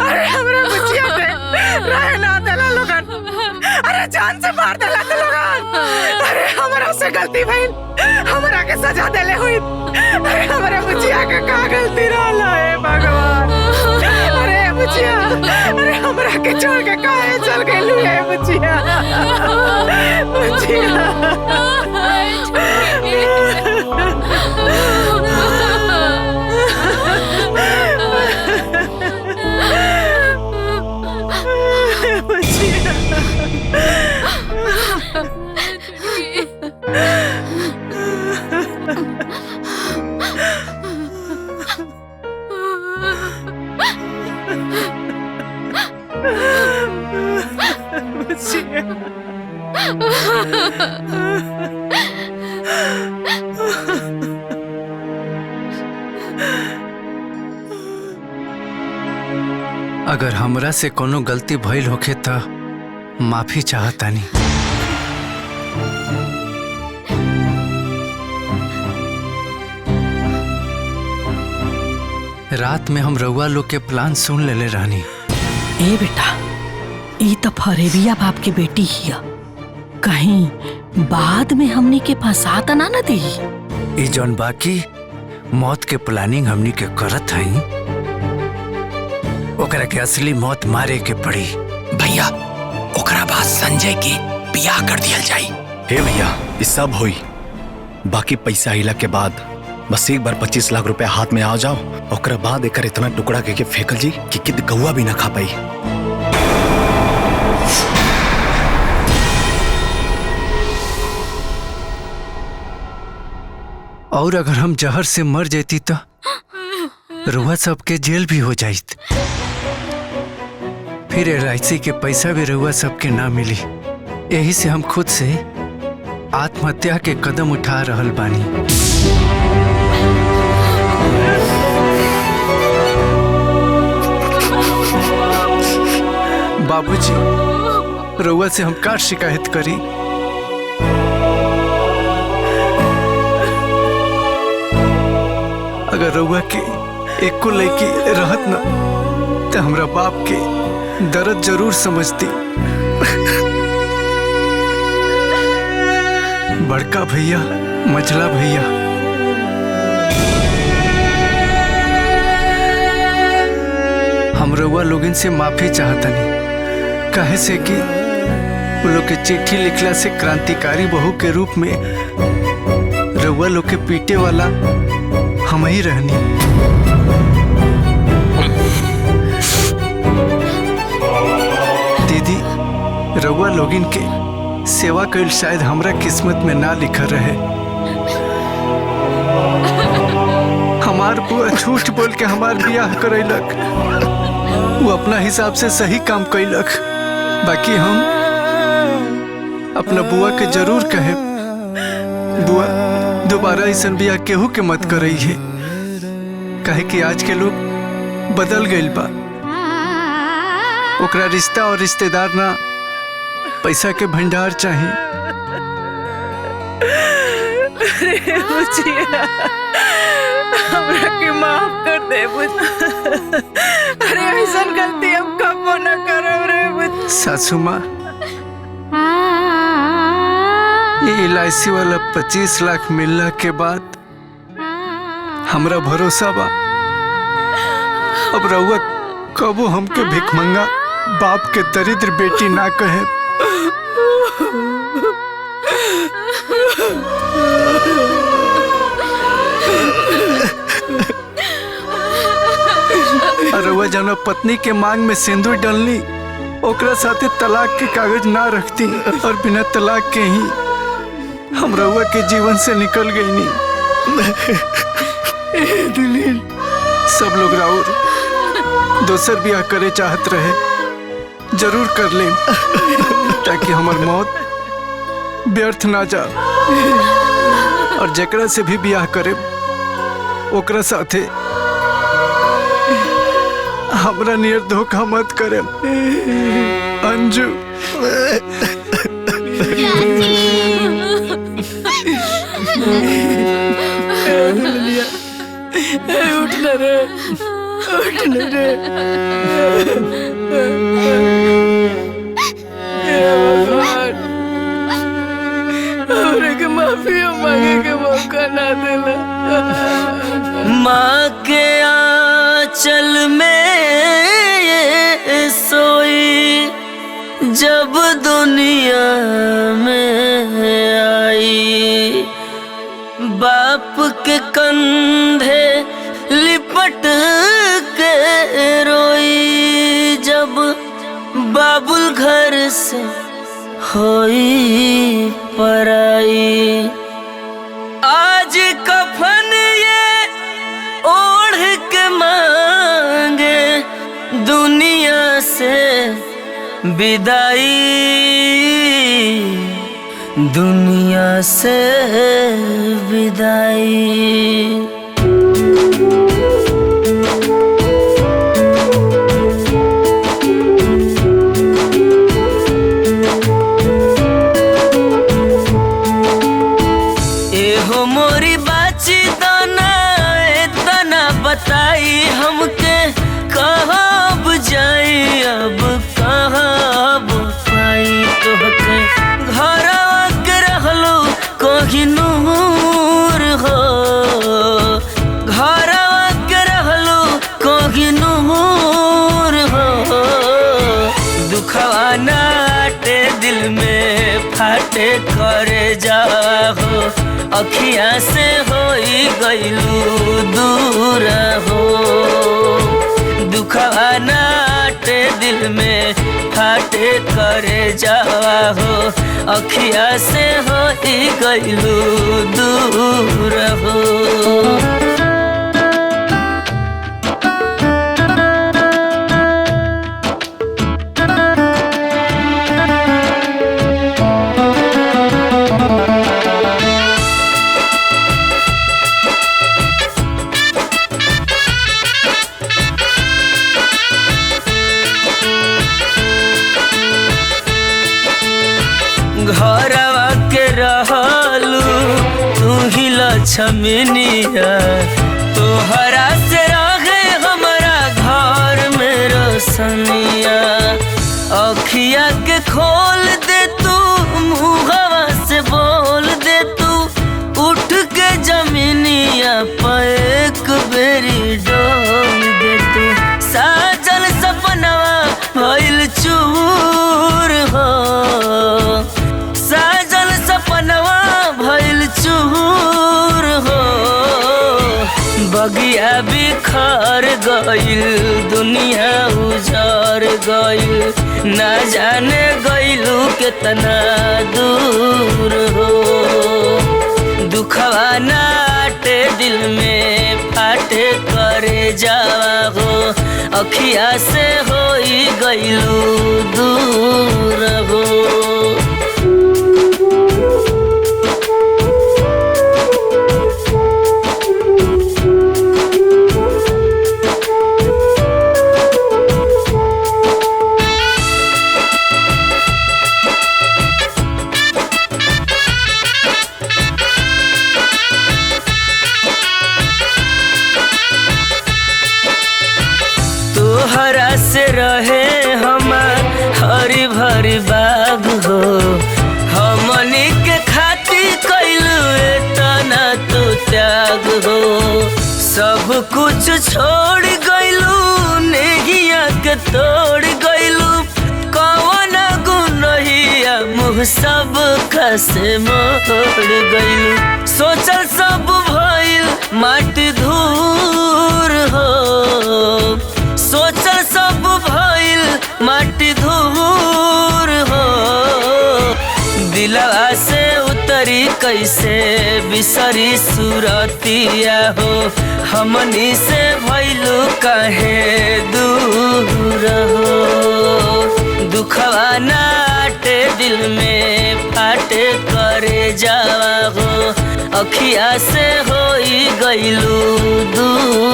अरे हमरा बच्चिया पे रहे ना देला लोगन, अरे जान से मार देला तो लोगन। अरे हमरा से गलती भइल, हमरा के सजा देले हुई। अरे हमरा बच्चिया के का गलती रहला है भगवान? अरे बच्चिया अरे हमरा के छोड़ के काहे चल गइलू है बच्चिया? अगर हमरा से कोनो गलती भइल होखे त माफी चाहतानी। रात में हम रउआ लोग के प्लान सुन लेले रहनी। ए बेटा ई तो फरेबिया बाप के बेटी हिया, कहीं बाद में हमनी के फंसा त ना दी। ई जौन बाकी मौत के प्लानिंग हमनी के करत हई, ओकरा के असली मौत मारे के पड़ी। भैया ओकरा बाद संजय के बियाह कर दिया जाई। हे भैया ये सब हुई, बाकी पैसा हिला के बाद बस एक बार 25 लाख रुपया हाथ में आ जाओ, ओकरा बाद एकर इतना टुकड़ा के फेंकल जी कि किद कौआ भी ना खा पाई। और अगर हम जहर से मर जाती तो रुआ सबके जेल भी हो जाइत, फिर LIC के पैसा भी रुआ सबके ना मिली। यही से हम खुद से आत्महत्या के कदम उठा रहल बानी। बाबूजी रुआ से हम का शिकायत करी? अगर रउआ के एको लड़की रहत न तो हमरा बाप के दर्द जरूर समझती। बड़का भैया मझला भैया हम रउआ लोगन से माफी चाहतनी, काहे से कि वो लोग के चिट्ठी लिखला से क्रांतिकारी बहू के रूप में रउआ लोग के पीटे वाला हम ही रहनी। दीदी रउआ लोगिन के सेवा कईल शायद हमरा किस्मत में ना लिखा रहे। हमार बुआ झूठ बोल के हमार बियाह करैलक, वो अपना हिसाब से सही काम कैलक। बाकी हम अपना बुआ के जरूर कहे, बुआ दोबारा ऐसा बियाह केहू के मत करई है, काहे कि आज के लोग बदल गइल बा। ओकरा रिश्ता और रिश्तेदार ना पैसा के भंडार चाहिए। अरे बुचिया हमरा के माफ कर दे बुच। अरे ऐसा गलती हम कबो न करब रे बुच। सासू माँ ये LIC वाला 25 लाख मिलने के बाद हमरा भरोसा बा अब रउआ कबो हमके भिखमंगा बाप के दरिद्र बेटी ना कहे। रउआ जौना पत्नी के मांग में सिंदूर डलनी ओकरा साथे तलाक के कागज ना रखती और बिना तलाक के ही हम रउआ के जीवन से निकल गई दिलील सब लोग राउर दोसर ब्याह करे चाहत रहे जरूर कर ले ताकि हमार मौत व्यर्थ ना जा और जकरा से भी ब्याह करे ओकरा साथे हमरा नियर धोखा मत करे अंजू। उठ न रे, उठ न रे। भगवान हमरे के माफी मांगे के मौका ना देला। माँ के आंचल में सोई जब दुनिया में आई, बाप के कंधे लिपट के रोई जब बाबुल घर से होई पराई। आज कफन ये ओढ़ के मांगे दुनिया से विदाई, दुनिया से विदाई। एहो मोरी बाची दाना इतना बताई हमके कहाँ जाई अब कहाँ पाई तोहके। घर के रहलो कोही नूर हो, घर के रहलो कोही नूर हो। दुखवा नाटे दिल में फाटे करे जाहो, अखियाँ से होई गइलू दूर हो। दुखवा नाटे दिल में फाटे करे जाहो, अखियाँ से होई गइलू दूर हो। घरवा के रहलू तू ही लक्ष्मीनिया, तोहरा से रहे हमारा घर में रोशनिया। अखिया के खोल दे तू, मुहवा से बोल दे तू, उठ के जमीनिया पर एक बेरी डोल दे तू। साजल सपनवा भइल चूर हो, साजल सपनवा भइल चूर हो। बगिया बिखर गइल, दुनिया उजड़ गइल, ना जाने गइलू कितना दूर हो। दुखवा नाटे दिल में फाटे करे जाहो, अखिया से होई गइलू दूर हो। तोहरा से रहे हमार हरी भरी बाग हो, हमनी के खातिर कइलू इतना तो त्याग हो। सब कुछ छोड़ गइलू, नेहिया के तोड़ गइलू, कौन गुनहिया मुँह सब से मोड़ गइलू। सोचल सब भइल माटी धूर हो, कैसे बिसरी सुरतिया हो हमनी से भइलू काहे दूर हो दुखवा नाटे दिल में फाटे करे जावा हो अखिया से होई गइलू दूर